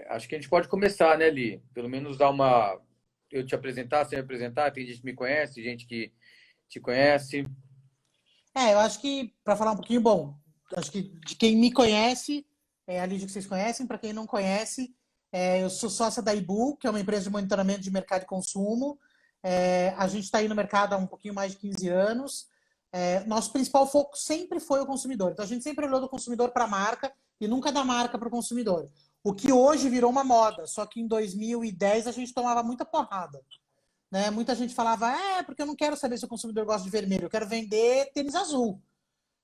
Acho que a gente pode começar, né, Li? Pelo menos dar uma. Eu te apresentar, você me apresentar. Tem gente que me conhece, gente que te conhece. Eu acho que, para falar um pouquinho, bom, acho que de quem me conhece, é a Lídia que vocês conhecem, para quem não conhece, eu sou sócia da Ibu, que é uma empresa de monitoramento de mercado de consumo. A gente está aí no mercado há um pouquinho mais de 15 anos. Nosso principal foco sempre foi o consumidor. Então, a gente sempre olhou do consumidor para a marca e nunca da marca para o consumidor. O que hoje virou uma moda, só que em 2010 a gente tomava muita porrada. Né? Muita gente falava, porque eu não quero saber se o consumidor gosta de vermelho, eu quero vender tênis azul.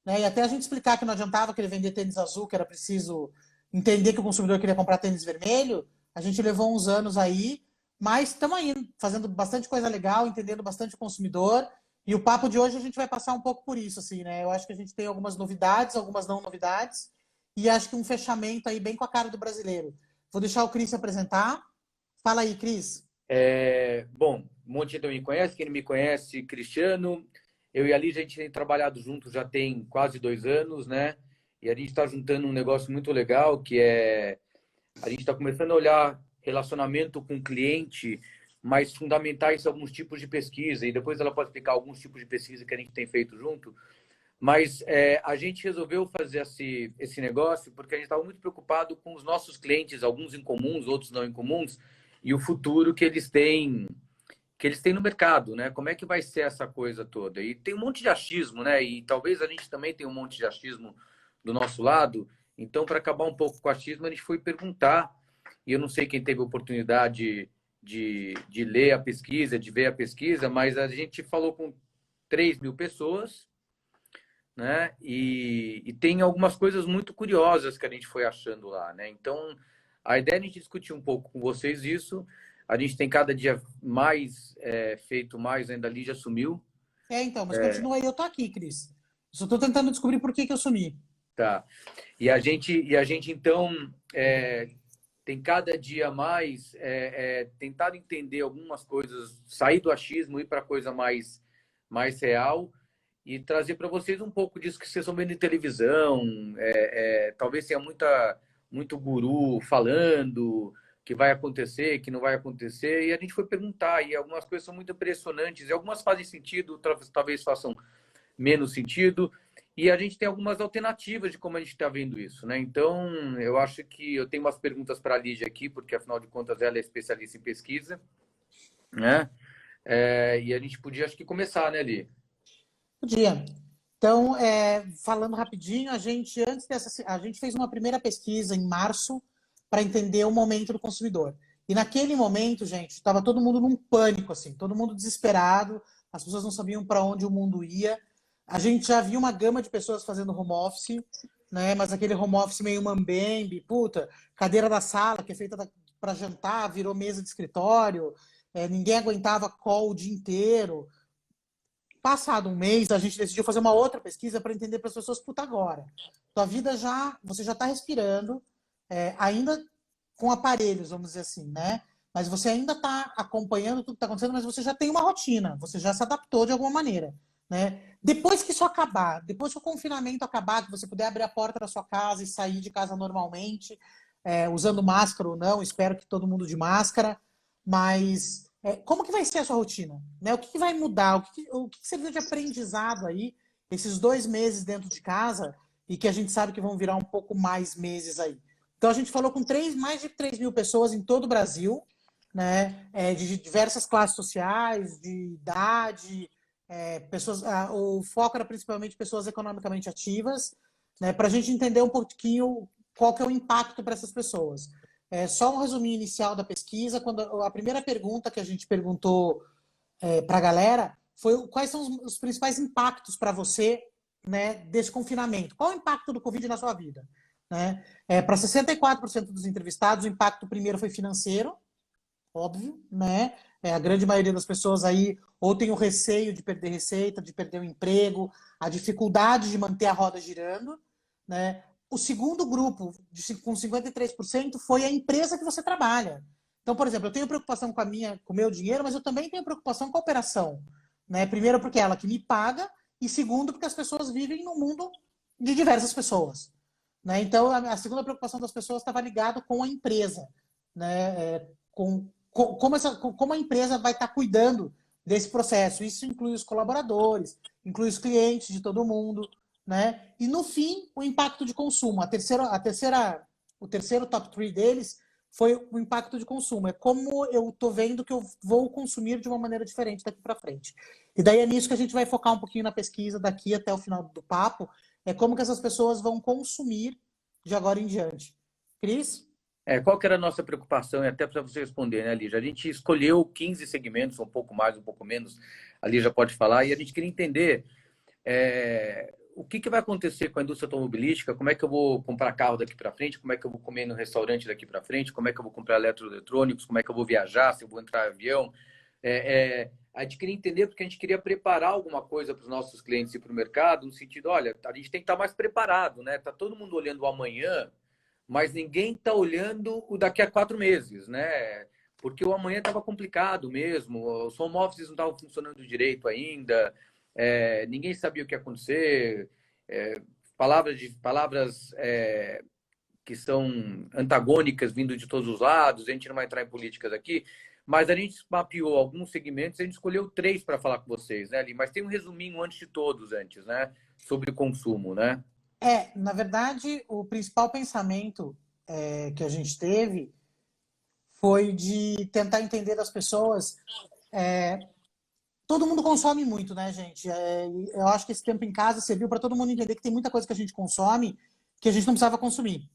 Né? E até a gente explicar que não adiantava querer vender tênis azul, que era preciso entender que o consumidor queria comprar tênis vermelho, a gente levou uns anos aí, mas estamos aí fazendo bastante coisa legal, entendendo bastante o consumidor. E o papo de hoje a gente vai passar um pouco por isso, assim, né? Eu acho que a gente tem algumas novidades, algumas não novidades, e acho que um fechamento aí bem com a cara do brasileiro. Vou deixar o Cris se apresentar. Fala aí, Cris. Bom, um monte de gente me conhece. Quem não me conhece, Cristiano. Eu e a Lígia, a gente tem trabalhado juntos já tem quase 2 anos, né? E a gente está juntando um negócio muito legal, que é a gente está começando a olhar relacionamento com o cliente, mas fundamentais alguns tipos de pesquisa, e depois ela pode explicar alguns tipos de pesquisa que a gente tem feito junto. Mas a gente resolveu fazer esse negócio porque a gente estava muito preocupado com os nossos clientes, alguns incomuns, outros não incomuns, e o futuro que eles têm no mercado, né? Como é que vai ser essa coisa toda? E tem um monte de achismo, né? E talvez a gente também tenha um monte de achismo do nosso lado. Então, para acabar um pouco com o achismo, a gente foi perguntar, e eu não sei quem teve a oportunidade de ler a pesquisa, de ver a pesquisa, mas a gente falou com 3.000 pessoas, né? E tem algumas coisas muito curiosas que a gente foi achando lá, né? Então, a ideia é a gente discutir um pouco com vocês isso. A gente tem cada dia mais feito mais, ainda a Lígia sumiu. Então, mas continua aí, eu tô aqui, Cris. Só tô tentando descobrir por que eu sumi. Tá. E a gente então, tem cada dia mais tentado entender algumas coisas, sair do achismo, ir para coisa mais real e trazer para vocês um pouco disso que vocês estão vendo em televisão. Talvez tenha muito guru falando que vai acontecer, que não vai acontecer, e a gente foi perguntar, e algumas coisas são muito impressionantes, e algumas fazem sentido, outras talvez façam menos sentido, e a gente tem algumas alternativas de como a gente está vendo isso, né? Então, eu acho que eu tenho umas perguntas para a Lígia aqui, porque afinal de contas ela é especialista em pesquisa, né? E a gente podia, acho que, começar, né, Li? Bom dia. Então, falando rapidinho, a gente fez uma primeira pesquisa em março para entender o momento do consumidor. E naquele momento, gente, estava todo mundo num pânico, assim, todo mundo desesperado, as pessoas não sabiam para onde o mundo ia. A gente já viu uma gama de pessoas fazendo home office, né? Mas aquele home office meio mambembe, puta, cadeira da sala que é feita para jantar, virou mesa de escritório, ninguém aguentava call o dia inteiro. Passado um mês, a gente decidiu fazer uma outra pesquisa para entender para as pessoas, puta, agora. Tua vida você já está respirando, ainda com aparelhos, vamos dizer assim, né? Mas você ainda está acompanhando tudo que está acontecendo, mas você já tem uma rotina, você já se adaptou de alguma maneira, né? Depois que isso acabar, depois que o confinamento acabar, que você puder abrir a porta da sua casa e sair de casa normalmente, usando máscara ou não, espero que todo mundo de máscara, mas como que vai ser a sua rotina? Né? O que vai mudar? O que você viu de aprendizado aí, esses 2 meses dentro de casa, e que a gente sabe que vão virar um pouco mais meses aí? Então, a gente falou com mais de 3.000 pessoas em todo o Brasil, né? De diversas classes sociais, de idade, pessoas, o foco era principalmente pessoas economicamente ativas, né? Para a gente entender um pouquinho qual que é o impacto para essas pessoas. Só um resuminho inicial da pesquisa, quando a primeira pergunta que a gente perguntou para a galera foi quais são os principais impactos para você, né, desse confinamento. Qual é o impacto do Covid na sua vida? Né? Para 64% dos entrevistados, o impacto primeiro foi financeiro, óbvio, né? A grande maioria das pessoas aí ou tem o receio de perder receita, de perder o emprego, a dificuldade de manter a roda girando, né? O segundo grupo, com 53%, foi a empresa que você trabalha. Então, por exemplo, eu tenho preocupação com o meu dinheiro, mas eu também tenho preocupação com a operação. Né? Primeiro, porque é ela que me paga, e segundo, porque as pessoas vivem num mundo de diversas pessoas. né? Então, a segunda preocupação das pessoas estava ligada com a empresa, né? Como a empresa vai estar cuidando desse processo. Isso inclui os colaboradores, inclui os clientes de todo mundo, né? E, no fim, o impacto de consumo. O terceiro top 3 deles foi o impacto de consumo. É como eu estou vendo que eu vou consumir de uma maneira diferente daqui para frente. E daí é nisso que a gente vai focar um pouquinho na pesquisa daqui até o final do papo, é como que essas pessoas vão consumir de agora em diante. Cris? Qual que era a nossa preocupação? E até para você responder, né, Lígia? A gente escolheu 15 segmentos, um pouco mais, um pouco menos, a Lígia pode falar, e a gente queria entender o que vai acontecer com a indústria automobilística, como é que eu vou comprar carro daqui para frente, como é que eu vou comer no restaurante daqui para frente, como é que eu vou comprar eletroeletrônicos, como é que eu vou viajar, se eu vou entrar em avião. A gente queria entender porque a gente queria preparar alguma coisa para os nossos clientes e para o mercado, no sentido, olha, a gente tem que estar mais preparado, né? Tá todo mundo olhando o amanhã, mas ninguém está olhando o daqui a 4 meses, né? Porque o amanhã estava complicado mesmo, os home offices não estavam funcionando direito ainda, ninguém sabia o que ia acontecer, palavras que são antagônicas vindo de todos os lados, a gente não vai entrar em políticas aqui, mas a gente mapeou alguns segmentos, a gente escolheu 3 para falar com vocês, né, Ali? Mas tem um resuminho antes de todos, né? Sobre o consumo, né? Na verdade, o principal pensamento que a gente teve foi de tentar entender das pessoas. Todo mundo consome muito, né, gente? Eu acho que esse tempo em casa serviu para todo mundo entender que tem muita coisa que a gente consome que a gente não precisava consumir.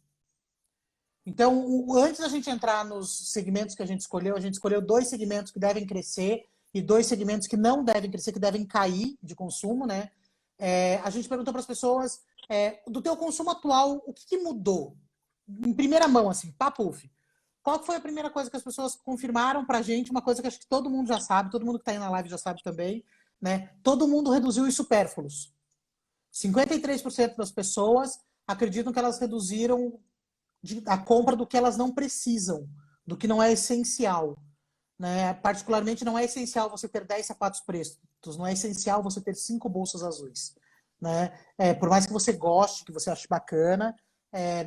Então, antes da gente entrar nos segmentos que a gente escolheu 2 segmentos que devem crescer e 2 segmentos que não devem crescer, que devem cair de consumo, né? A gente perguntou para as pessoas, do teu consumo atual, o que mudou? Em primeira mão, assim, papuf. Qual foi a primeira coisa que as pessoas confirmaram para a gente? Uma coisa que acho que todo mundo já sabe, todo mundo que está aí na live já sabe também, né? Todo mundo reduziu os supérfluos. 53% das pessoas acreditam que elas reduziram a compra do que elas não precisam, do que não é essencial. Né? Particularmente, não é essencial você ter 10 sapatos pretos, não é essencial você ter 5 bolsas azuis. Né? Por mais que você goste, que você ache bacana,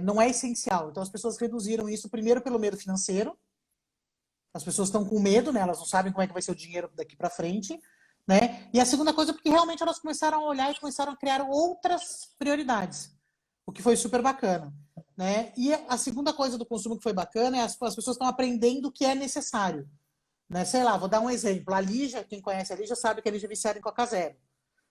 não é essencial. Então, as pessoas reduziram isso, primeiro, pelo medo financeiro. As pessoas estão com medo, né? Elas não sabem como é que vai ser o dinheiro daqui para frente. Né? E a segunda coisa, porque realmente elas começaram a olhar e começaram a criar outras prioridades, o que foi super bacana. Né? E a segunda coisa do consumo que foi bacana é as pessoas estão aprendendo o que é necessário. Né? Sei lá, vou dar um exemplo. A Lígia, quem conhece a Lígia sabe que a Lígia é viciada em Coca Zero.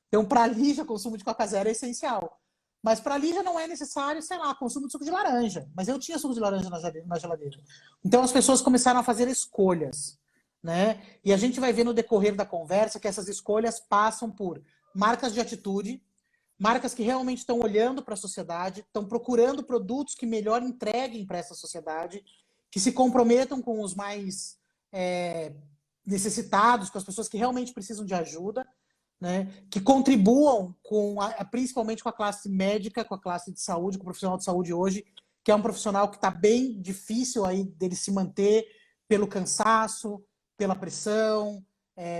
Então, para a Lígia, consumo de Coca Zero é essencial. Mas para a Lígia não é necessário, sei lá, consumo de suco de laranja. Mas eu tinha suco de laranja na geladeira. Então, as pessoas começaram a fazer escolhas. Né? E a gente vai ver no decorrer da conversa que essas escolhas passam por marcas de atitude, marcas que realmente estão olhando para a sociedade, estão procurando produtos que melhor entreguem para essa sociedade, que se comprometam com os mais necessitados, com as pessoas que realmente precisam de ajuda, né? Que contribuam principalmente com a classe médica, com a classe de saúde, com o profissional de saúde hoje, que é um profissional que está bem difícil aí dele se manter pelo cansaço, pela pressão,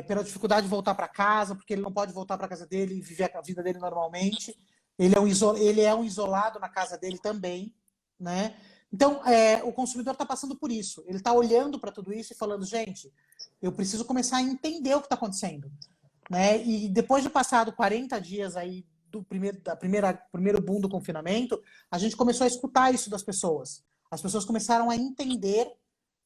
pela dificuldade de voltar para casa, porque ele não pode voltar para casa dele e viver a vida dele normalmente. Ele é um isolado na casa dele também, né? Então, o consumidor está passando por isso. Ele está olhando para tudo isso e falando, gente, eu preciso começar a entender o que está acontecendo. Né? E depois de passado 40 dias aí do primeiro boom do confinamento, a gente começou a escutar isso das pessoas. As pessoas começaram a entender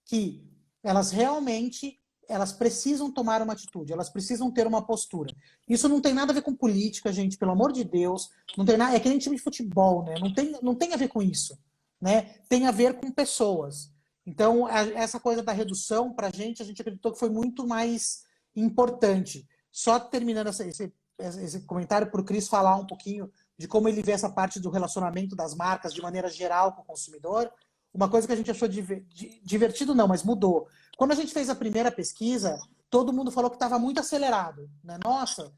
que elas precisam tomar uma atitude, elas precisam ter uma postura. Isso não tem nada a ver com política, gente, pelo amor de Deus. Não tem nada, é que nem time de futebol, né? Não tem a ver com isso. Né? Tem a ver com pessoas. Então, essa coisa da redução, para a gente acreditou que foi muito mais importante. Só terminando esse comentário para o Cris falar um pouquinho de como ele vê essa parte do relacionamento das marcas de maneira geral com o consumidor. Uma coisa que a gente achou divertido, não, mas mudou. Quando a gente fez a primeira pesquisa, todo mundo falou que estava muito acelerado. Né? Nossa,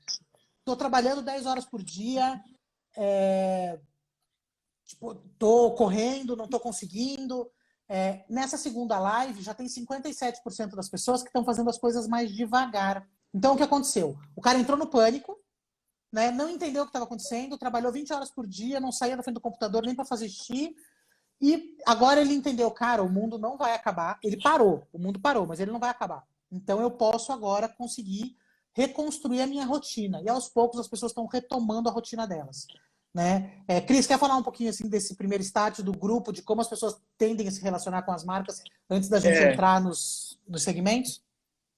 estou trabalhando 10 horas por dia, estou correndo, não estou conseguindo. Nessa segunda live, já tem 57% das pessoas que estão fazendo as coisas mais devagar. Então, o que aconteceu? O cara entrou no pânico, né? Não entendeu o que estava acontecendo, trabalhou 20 horas por dia, não saía da frente do computador nem para fazer xixi. E agora ele entendeu, cara, o mundo não vai acabar. Ele parou, o mundo parou, mas ele não vai acabar. Então eu posso agora conseguir reconstruir a minha rotina. E aos poucos as pessoas estão retomando a rotina delas. Né? Cris, quer falar um pouquinho assim desse primeiro estágio do grupo, de como as pessoas tendem a se relacionar com as marcas antes da gente É, entrar nos segmentos?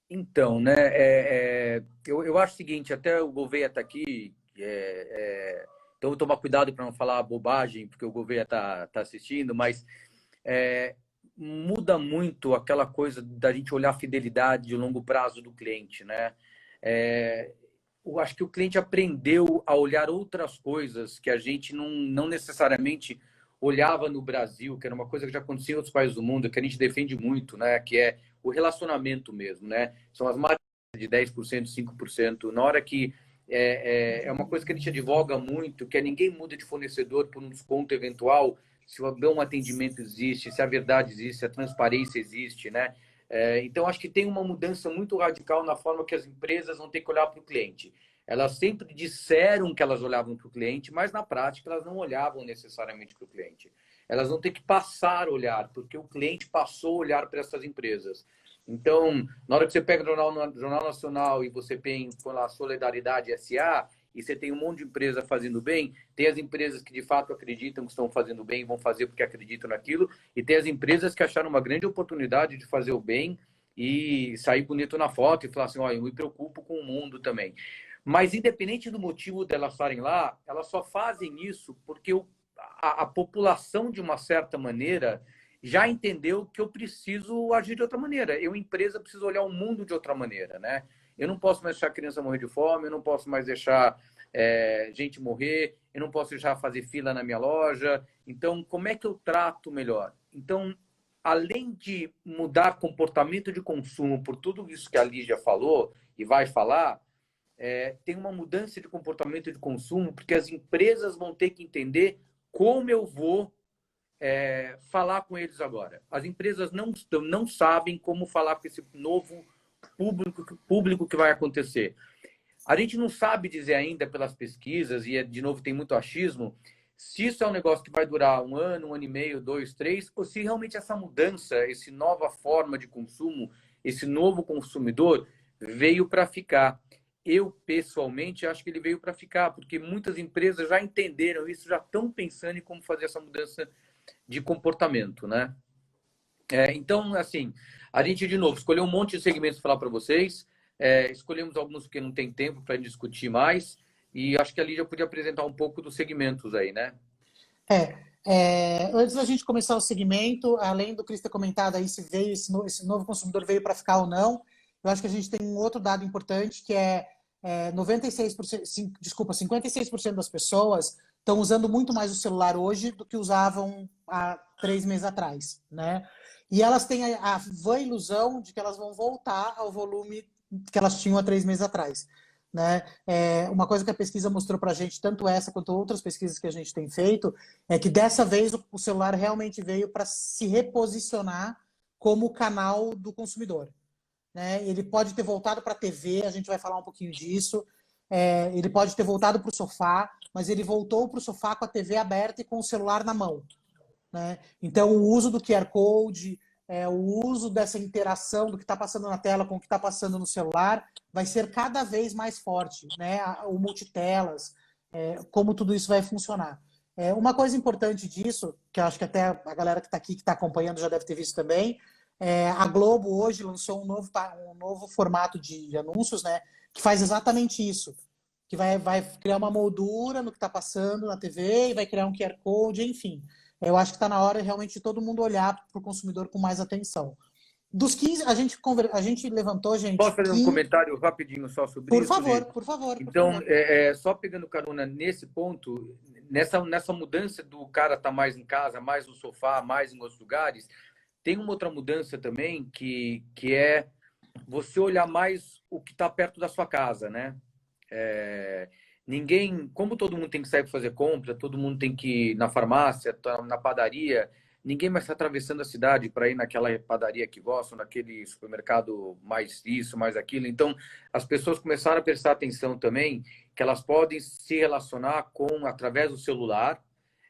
então, né, eu acho o seguinte, até o Gouveia está aqui, então eu vou tomar cuidado para não falar bobagem, porque o Gouveia tá assistindo, mas é, muda muito aquela coisa da gente olhar a fidelidade de longo prazo do cliente, né? É, eu acho que o cliente aprendeu a olhar outras coisas que a gente não necessariamente olhava no Brasil, que era uma coisa que já acontecia em outros países do mundo, que a gente defende muito, né? Que é o relacionamento mesmo, né? São as marcas de 10%, 5%. Na hora que é uma coisa que a gente advoga muito, que é ninguém muda de fornecedor por um desconto eventual, se o bom atendimento existe, se a verdade existe, se a transparência existe, né? Então, acho que tem uma mudança muito radical na forma que as empresas vão ter que olhar para o cliente. Elas sempre disseram que elas olhavam para o cliente, mas na prática elas não olhavam necessariamente para o cliente. Elas vão ter que passar a olhar, porque o cliente passou a olhar para essas empresas. Então, na hora que você pega o Jornal Nacional e você põe lá Solidariedade SA, e você tem um monte de empresa fazendo bem, tem as empresas que de fato acreditam que estão fazendo bem e vão fazer porque acreditam naquilo, e tem as empresas que acharam uma grande oportunidade de fazer o bem e sair bonito na foto e falar assim, olha, eu me preocupo com o mundo também. Mas independente do motivo delas estarem lá, elas só fazem isso porque a população, de uma certa maneira, já entendeu que eu preciso agir de outra maneira. Eu, empresa, preciso olhar o mundo de outra maneira, né? Eu não posso mais deixar a criança morrer de fome, eu não posso mais deixar gente morrer, eu não posso deixar fazer fila na minha loja. Então, como é que eu trato melhor? Então, além de mudar comportamento de consumo por tudo isso que a Lígia falou e vai falar, tem uma mudança de comportamento de consumo, porque as empresas vão ter que entender como eu vou falar com eles agora. As empresas não sabem como falar com esse novo público que vai acontecer. A gente não sabe dizer ainda pelas pesquisas, e de novo tem muito achismo, se isso é um negócio que vai durar um ano e meio, dois, três, ou se realmente essa mudança, essa nova forma de consumo, esse novo consumidor veio para ficar. Eu, pessoalmente, acho que ele veio para ficar, porque muitas empresas já entenderam isso, já estão pensando em como fazer essa mudança de comportamento, né? Então, assim, a gente, de novo, escolheu um monte de segmentos para falar para vocês. Escolhemos alguns porque não tem tempo para discutir mais. E acho que a Lídia podia apresentar um pouco dos segmentos aí, né? Antes da gente começar o segmento, além do Cris ter comentado aí se veio esse novo consumidor veio para ficar ou não, eu acho que a gente tem um outro dado importante que é 96%, desculpa, 56% das pessoas estão usando muito mais o celular hoje do que usavam há 3 meses atrás, né? E elas têm a vã ilusão de que elas vão voltar ao volume que elas tinham há 3 meses atrás. Né? Uma coisa que a pesquisa mostrou para a gente, tanto essa quanto outras pesquisas que a gente tem feito, é que dessa vez o celular realmente veio para se reposicionar como canal do consumidor. Né? Ele pode ter voltado para a TV, a gente vai falar um pouquinho disso. Ele pode ter voltado para o sofá, mas ele voltou para o sofá com a TV aberta e com o celular na mão. Né? Então, o uso do QR Code, o uso dessa interação do que está passando na tela com o que está passando no celular, vai ser cada vez mais forte. Né? O multitelas, como tudo isso vai funcionar. Uma coisa importante disso, que eu acho que até a galera que está aqui, que está acompanhando, já deve ter visto também, a Globo hoje lançou um novo formato de anúncios, né, que faz exatamente isso. Que vai criar uma moldura no que está passando na TV e vai criar um QR Code, enfim. Eu acho que está na hora realmente de todo mundo olhar para o consumidor com mais atenção. Dos 15, a gente levantou, gente. Posso fazer um comentário rapidinho só sobre Por isso, favor, Lídia? por favor, por Então, favor. só pegando carona nesse ponto, nessa mudança do cara estar mais em casa, mais no sofá, mais em outros lugares, tem uma outra mudança também que é você olhar mais o que está perto da sua casa, né? Ninguém, como todo mundo tem que sair para fazer compra, todo mundo tem que ir na farmácia, na padaria, ninguém mais está atravessando a cidade para ir naquela padaria que gostam, naquele supermercado mais isso, mais aquilo. Então, as pessoas começaram a prestar atenção também que elas podem se relacionar através do celular,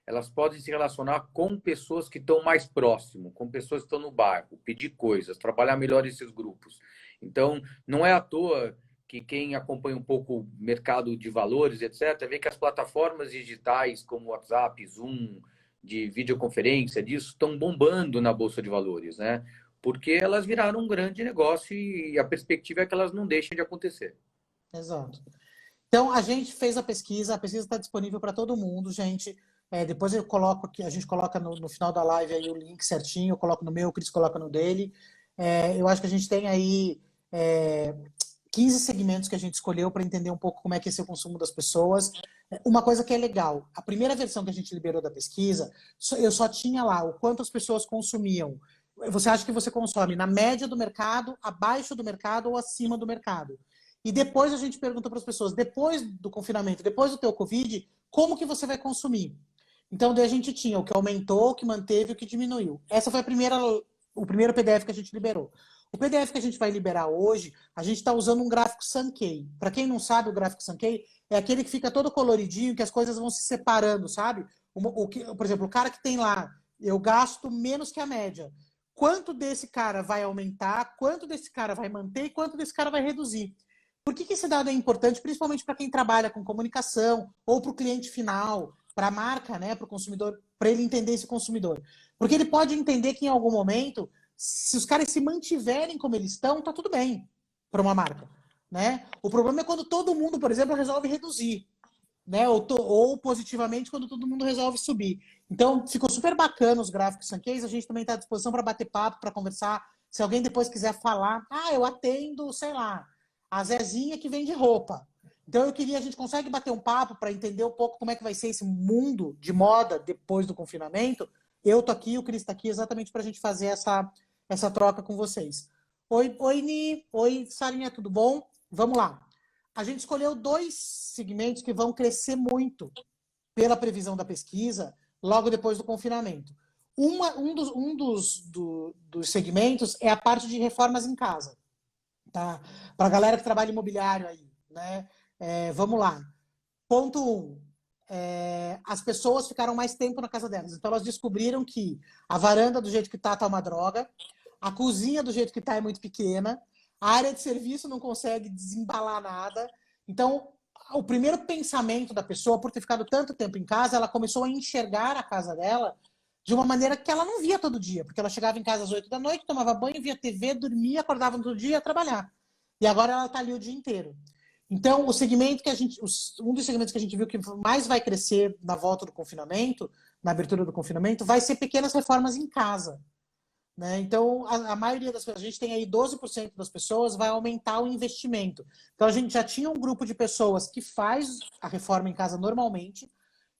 elas podem se relacionar com pessoas que estão mais próximo, com pessoas que estão no bairro, pedir coisas, trabalhar melhor esses grupos. Então, não é à toa que quem acompanha um pouco o mercado de valores, etc., vê que as plataformas digitais como WhatsApp, Zoom, de videoconferência, disso, estão bombando na Bolsa de Valores, né? Porque elas viraram um grande negócio e a perspectiva é que elas não deixem de acontecer. Exato. Então, a gente fez a pesquisa está disponível para todo mundo, gente. Depois eu coloco aqui, a gente coloca no final da live aí o link certinho, eu coloco no meu, o Cris coloca no dele. Eu acho que a gente tem aí 15 segmentos que a gente escolheu para entender um pouco como é que é esse o consumo das pessoas. Uma coisa que é legal, a primeira versão que a gente liberou da pesquisa, eu só tinha lá o quanto as pessoas consumiam. Você acha que você consome na média do mercado, abaixo do mercado ou acima do mercado? E depois a gente perguntou para as pessoas, depois do confinamento, depois do teu Covid, como que você vai consumir? Então, daí a gente tinha o que aumentou, o que manteve e o que diminuiu. Essa foi o primeiro PDF que a gente liberou. O PDF que a gente vai liberar hoje, a gente está usando um gráfico Sankey. Para quem não sabe, o gráfico Sankey é aquele que fica todo coloridinho, que as coisas vão se separando, sabe? Por exemplo, o cara que tem lá, eu gasto menos que a média. Quanto desse cara vai aumentar, quanto desse cara vai manter e quanto desse cara vai reduzir? Por que esse dado é importante, principalmente para quem trabalha com comunicação ou para o cliente final, para a marca, né, para o consumidor, para ele entender esse consumidor? Porque ele pode entender que em algum momento, se os caras se mantiverem como eles estão, tá tudo bem para uma marca, né? O problema é quando todo mundo, por exemplo, resolve reduzir, né? Ou positivamente quando todo mundo resolve subir. Então, ficou super bacana os gráficos Sankey. A gente também está à disposição para bater papo, para conversar. Se alguém depois quiser falar, eu atendo, sei lá, a Zezinha que vende roupa. Então a gente consegue bater um papo para entender um pouco como é que vai ser esse mundo de moda depois do confinamento. Eu tô aqui, o Cris está aqui exatamente para a gente fazer essa troca com vocês. Oi, Ni. Oi, Sarinha, tudo bom? Vamos lá. A gente escolheu 2 segmentos que vão crescer muito pela previsão da pesquisa logo depois do confinamento. Um dos segmentos é a parte de reformas em casa. Tá? Para a galera que trabalha imobiliário aí, né? Vamos lá. Ponto 1. As pessoas ficaram mais tempo na casa delas. Então, elas descobriram que a varanda do jeito que tá uma droga, a cozinha do jeito que tá é muito pequena, a área de serviço não consegue desembalar nada. Então, o primeiro pensamento da pessoa, por ter ficado tanto tempo em casa, ela começou a enxergar a casa dela de uma maneira que ela não via todo dia, porque ela chegava em casa às 8 da noite, tomava banho, via TV, dormia, acordava no outro dia e ia trabalhar. E agora ela está ali o dia inteiro. Então, um dos segmentos que a gente viu que mais vai crescer na volta do confinamento, na abertura do confinamento, vai ser pequenas reformas em casa. Né? Então, a maioria das pessoas, a gente tem aí 12% das pessoas vai aumentar o investimento. Então, a gente já tinha um grupo de pessoas que faz a reforma em casa normalmente.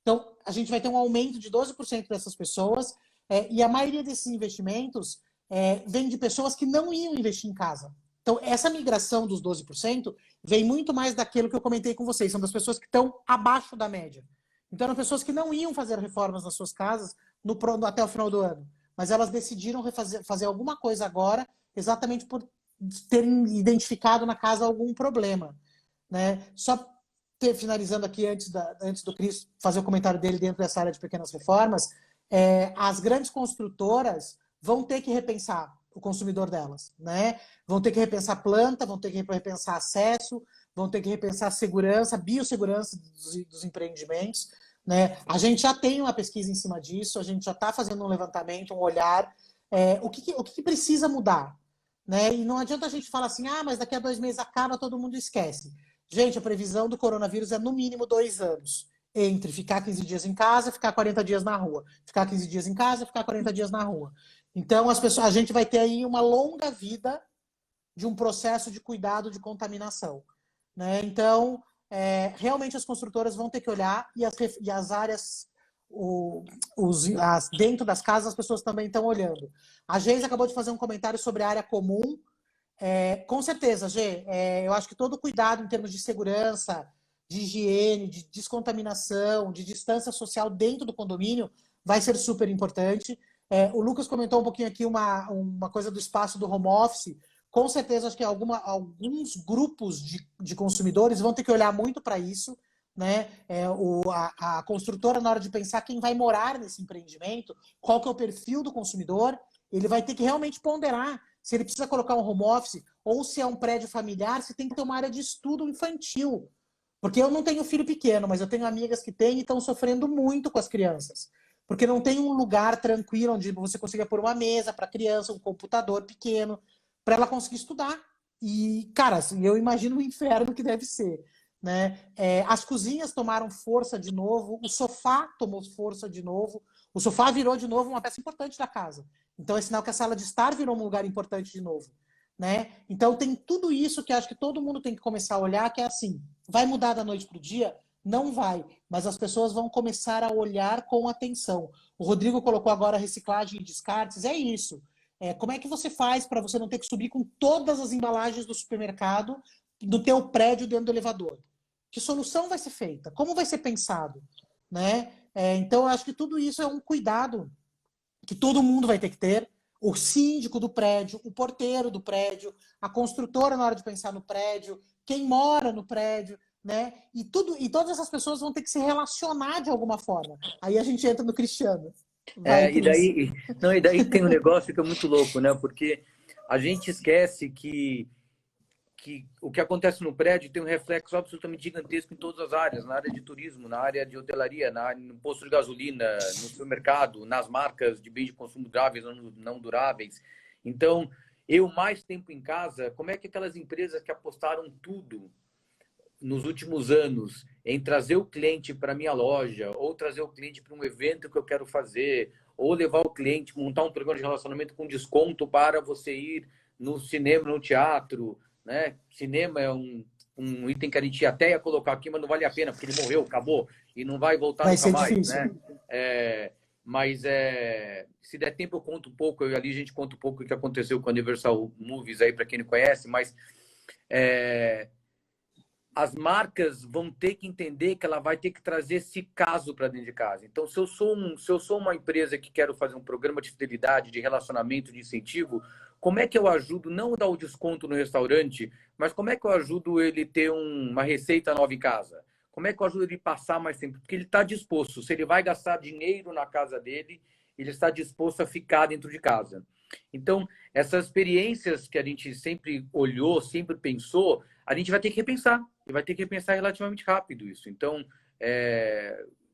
Então, a gente vai ter um aumento de 12% dessas pessoas. E a maioria desses investimentos vem de pessoas que não iam investir em casa. Então, essa migração dos 12% vem muito mais daquilo que eu comentei com vocês. São das pessoas que estão abaixo da média. Então, eram pessoas que não iam fazer reformas nas suas casas até o final do ano. Mas elas decidiram fazer alguma coisa agora, exatamente por terem identificado na casa algum problema. Né? Só finalizando aqui, antes do Cris fazer o comentário dele dentro dessa área de pequenas reformas, as grandes construtoras vão ter que repensar o consumidor delas. Né? Vão ter que repensar planta, vão ter que repensar acesso, vão ter que repensar segurança, biossegurança dos empreendimentos. Né? A gente já tem uma pesquisa em cima disso, a gente já está fazendo um levantamento, um olhar. O que precisa mudar? Né? E não adianta a gente falar assim, mas daqui a 2 meses acaba, todo mundo esquece. Gente, a previsão do coronavírus é no mínimo 2 anos. Entre ficar 15 dias em casa e ficar 40 dias na rua. Ficar 15 dias em casa e ficar 40 dias na rua. Então, a gente vai ter aí uma longa vida de um processo de cuidado de contaminação. Né? Então, realmente as construtoras vão ter que olhar e as áreas, dentro das casas, as pessoas também estão olhando. A Geise acabou de fazer um comentário sobre a área comum. Com certeza, Gê, eu acho que todo cuidado em termos de segurança, de higiene, de descontaminação, de distância social dentro do condomínio vai ser super importante. O Lucas comentou um pouquinho aqui uma coisa do espaço do home office. Com certeza, acho que alguns grupos de consumidores vão ter que olhar muito para isso, né? A construtora, na hora de pensar quem vai morar nesse empreendimento, qual que é o perfil do consumidor, ele vai ter que realmente ponderar se ele precisa colocar um home office ou se é um prédio familiar, se tem que ter uma área de estudo infantil. Porque eu não tenho filho pequeno, mas eu tenho amigas que têm e estão sofrendo muito com as crianças. Porque não tem um lugar tranquilo onde você consiga pôr uma mesa para a criança, um computador pequeno, para ela conseguir estudar. E, cara, assim, eu imagino o inferno que deve ser. Né? As cozinhas tomaram força de novo, o sofá tomou força de novo, o sofá virou de novo uma peça importante da casa. Então é sinal que a sala de estar virou um lugar importante de novo. Né? Então tem tudo isso que acho que todo mundo tem que começar a olhar, que é assim, vai mudar da noite para o dia? Não vai, mas as pessoas vão começar a olhar com atenção. O Rodrigo colocou agora reciclagem e descartes, é isso. Como é que você faz para você não ter que subir com todas as embalagens do supermercado do teu prédio dentro do elevador? Que solução vai ser feita? Como vai ser pensado? Né? Então, eu acho que tudo isso é um cuidado que todo mundo vai ter que ter. O síndico do prédio, o porteiro do prédio, a construtora na hora de pensar no prédio, quem mora no prédio, né? E todas essas pessoas vão ter que se relacionar de alguma forma. Aí a gente entra no Cristiano. Vai, Cris. E daí tem um negócio que é muito louco, né? Porque a gente esquece que o que acontece no prédio tem um reflexo absolutamente gigantesco em todas as áreas, na área de turismo, na área de hotelaria, no posto de gasolina, no supermercado, nas marcas de bens de consumo duráveis ou não duráveis. Então, eu mais tempo em casa, como é que aquelas empresas que apostaram tudo nos últimos anos em trazer o cliente para minha loja, ou trazer o cliente para um evento que eu quero fazer, ou levar o cliente, montar um programa de relacionamento com desconto para você ir no cinema, no teatro, né? Cinema é um item que a gente até ia colocar aqui, mas não vale a pena, porque ele morreu, acabou, e não vai voltar Vai nunca ser mais, difícil. né? Mas se der tempo eu conto um pouco, eu e ali a gente conta um pouco o que aconteceu com a Universal Movies aí, para quem não conhece, mas as marcas vão ter que entender que ela vai ter que trazer esse caso para dentro de casa. Então, se eu sou uma empresa que quero fazer um programa de fidelidade, de relacionamento, de incentivo, como é que eu ajudo não a dar o desconto no restaurante, mas como é que eu ajudo ele ter uma receita nova em casa? Como é que eu ajudo ele a passar mais tempo? Porque ele está disposto. Se ele vai gastar dinheiro na casa dele, ele está disposto a ficar dentro de casa. Então, essas experiências que a gente sempre olhou, sempre pensou, a gente vai ter que repensar. E vai ter que repensar relativamente rápido isso. Então,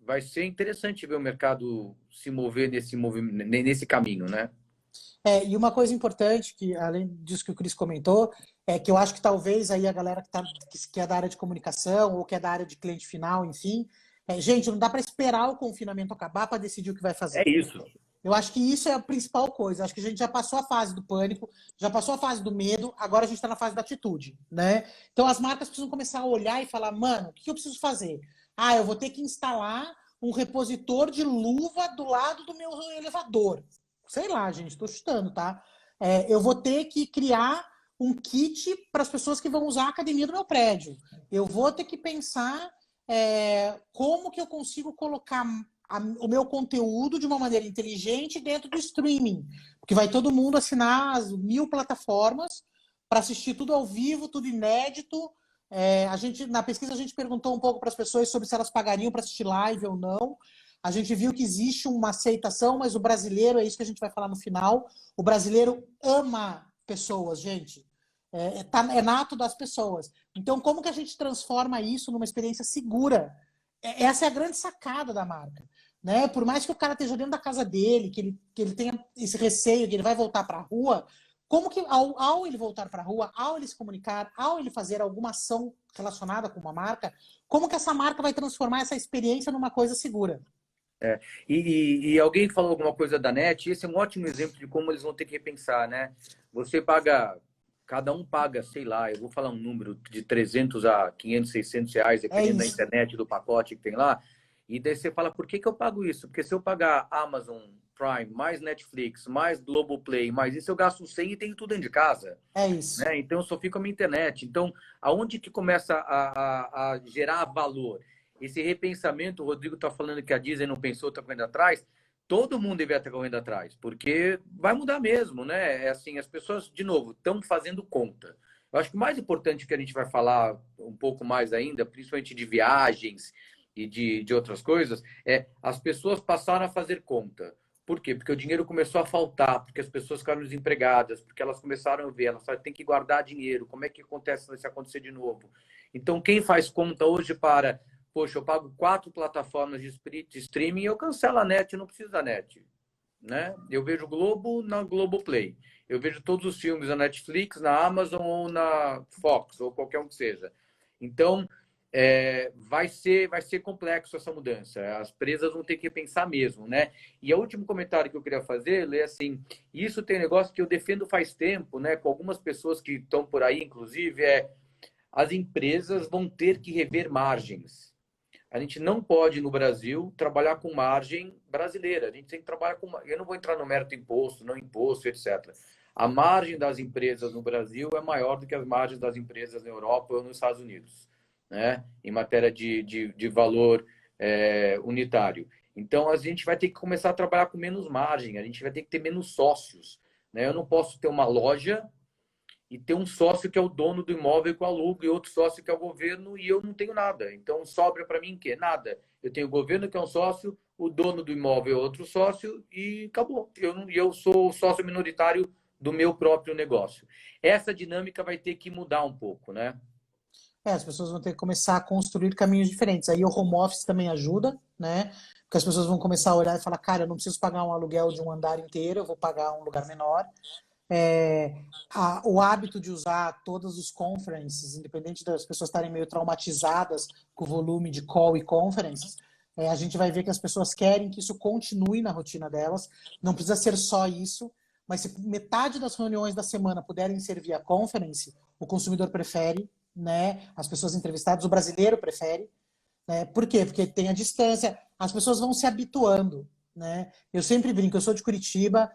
vai ser interessante ver o mercado se mover nesse caminho, né? E uma coisa importante, que além disso que o Cris comentou, é que eu acho que talvez aí a galera que é da área de comunicação ou que é da área de cliente final, enfim, gente, não dá para esperar o confinamento acabar para decidir o que vai É fazer. isso. Eu acho que isso é a principal coisa. Acho que a gente já passou a fase do pânico, já passou a fase do medo, agora a gente está na fase da atitude, né? Então as marcas precisam começar a olhar e falar, mano, o que eu preciso fazer? Ah, eu vou ter que instalar um repositor de luva do lado do meu elevador. Sei lá, gente, estou chutando, tá? Eu vou ter que criar um kit para as pessoas que vão usar a academia do meu prédio. Eu vou ter que pensar como que eu consigo colocar o meu conteúdo de uma maneira inteligente dentro do streaming. Porque vai todo mundo assinar as 1000 plataformas para assistir tudo ao vivo, tudo inédito. Na pesquisa a gente perguntou um pouco para as pessoas sobre se elas pagariam para assistir live ou não. A gente viu que existe uma aceitação, mas o brasileiro, é isso que a gente vai falar no final, o brasileiro ama pessoas, gente. É nato das pessoas. Então, como que a gente transforma isso numa experiência segura? Essa é a grande sacada da marca. Né? Por mais que o cara esteja dentro da casa dele, que ele tenha esse receio que ele vai voltar para a rua, como que ao ele voltar para a rua, ao ele se comunicar, ao ele fazer alguma ação relacionada com uma marca, como que essa marca vai transformar essa experiência numa coisa segura? E alguém falou alguma coisa da NET, esse é um ótimo exemplo de como eles vão ter que repensar, né? Cada um paga, sei lá, eu vou falar um número de 300 a 500, 600 reais, dependendo da internet, do pacote que tem lá. E daí você fala, por que eu pago isso? Porque se eu pagar Amazon Prime, mais Netflix, mais Globoplay, mais isso, eu gasto 100 e tenho tudo dentro de casa. É isso. Né? Então, eu só fico a minha internet. Então, aonde que começa a gerar valor? Esse repensamento, o Rodrigo está falando que a Disney não pensou, está correndo atrás, todo mundo deveria estar correndo atrás, porque vai mudar mesmo, né? É assim, as pessoas, de novo, estão fazendo conta. Eu acho que o mais importante que a gente vai falar um pouco mais ainda, principalmente de viagens e de outras coisas, é as pessoas passaram a fazer conta. Por quê? Porque o dinheiro começou a faltar, porque as pessoas ficaram desempregadas, porque elas começaram a ver, elas têm que guardar dinheiro, como é que acontece se acontecer de novo? Então, quem faz conta hoje para, poxa, eu pago 4 plataformas de streaming e eu cancelo a net, eu não preciso da net, né? Eu vejo Globo na Globoplay. Eu vejo todos os filmes na Netflix, na Amazon ou na Fox, ou qualquer um que seja. Então, vai ser complexo essa mudança. As empresas vão ter que pensar mesmo, né? E o último comentário que eu queria fazer é assim, isso tem um negócio que eu defendo faz tempo, né? Com algumas pessoas que estão por aí, inclusive, as empresas vão ter que rever margens. A gente não pode, no Brasil, trabalhar com margem brasileira. A gente tem que trabalhar com... Eu não vou entrar no mérito imposto, não imposto, etc. A margem das empresas no Brasil é maior do que as margens das empresas na Europa ou nos Estados Unidos, né? Em matéria de valor unitário. Então, a gente vai ter que começar a trabalhar com menos margem, a gente vai ter que ter menos sócios, né? Eu não posso ter uma loja e ter um sócio que é o dono do imóvel que eu alugo e outro sócio que é o governo e eu não tenho nada. Então, sobra para mim o quê? Nada. Eu tenho o governo que é um sócio, o dono do imóvel é outro sócio e acabou. Eu sou o sócio minoritário do meu próprio negócio. Essa dinâmica vai ter que mudar um pouco, né? As pessoas vão ter que começar a construir caminhos diferentes. Aí o home office também ajuda, né? Porque as pessoas vão começar a olhar e falar, cara, eu não preciso pagar um aluguel de um andar inteiro, eu vou pagar um lugar menor. O hábito de usar todos os conferences, independente das pessoas estarem meio traumatizadas com o volume de call e conferences, a gente vai ver que as pessoas querem que isso continue na rotina delas. Não precisa ser só isso, mas se metade das reuniões da semana puderem ser via conference, o consumidor prefere, né? As pessoas entrevistadas, o brasileiro prefere. Né? Por quê? Porque tem a distância, as pessoas vão se habituando. Né? Eu sempre brinco, eu sou de Curitiba,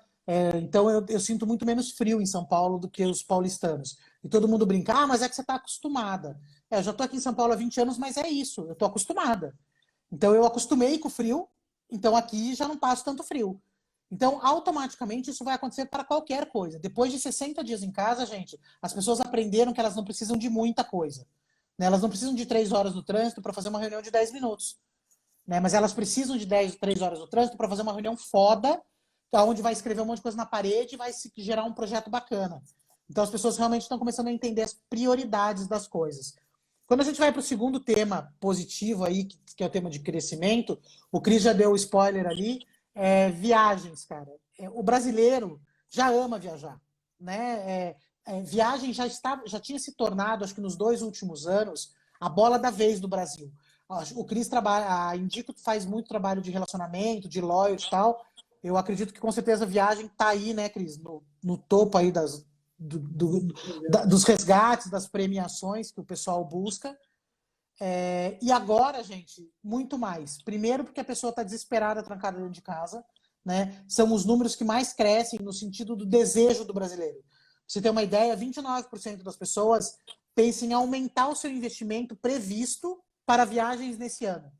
então eu sinto muito menos frio em São Paulo do que os paulistanos. E todo mundo brinca, mas é que você está acostumada. Eu já estou aqui em São Paulo há 20 anos, mas é isso, eu estou acostumada. Então eu acostumei com o frio, então aqui já não passo tanto frio. Então, automaticamente, isso vai acontecer para qualquer coisa. Depois de 60 dias em casa, gente, as pessoas aprenderam que elas não precisam de muita coisa. Né? Elas não precisam de 3 horas no trânsito para fazer uma reunião de 10 minutos. Né? Mas elas precisam de 3 horas no trânsito para fazer uma reunião foda, onde vai escrever um monte de coisa na parede e vai gerar um projeto bacana. Então, as pessoas realmente estão começando a entender as prioridades das coisas. Quando a gente vai para o segundo tema positivo aí, que é o tema de crescimento, o Cris já deu o spoiler ali, viagens, cara. O brasileiro já ama viajar, né? Viagem já tinha se tornado, acho que nos 2 últimos anos, a bola da vez do Brasil. O Cris trabalha, a Indico faz muito trabalho de relacionamento, de loyalty e tal. Eu acredito que com certeza a viagem está aí, né, Cris, no topo aí dos resgates, das premiações que o pessoal busca. E agora, gente, muito mais. Primeiro, porque a pessoa está desesperada, trancada dentro de casa. Né? São os números que mais crescem no sentido do desejo do brasileiro. Pra você ter uma ideia, 29% das pessoas pensam em aumentar o seu investimento previsto para viagens nesse ano.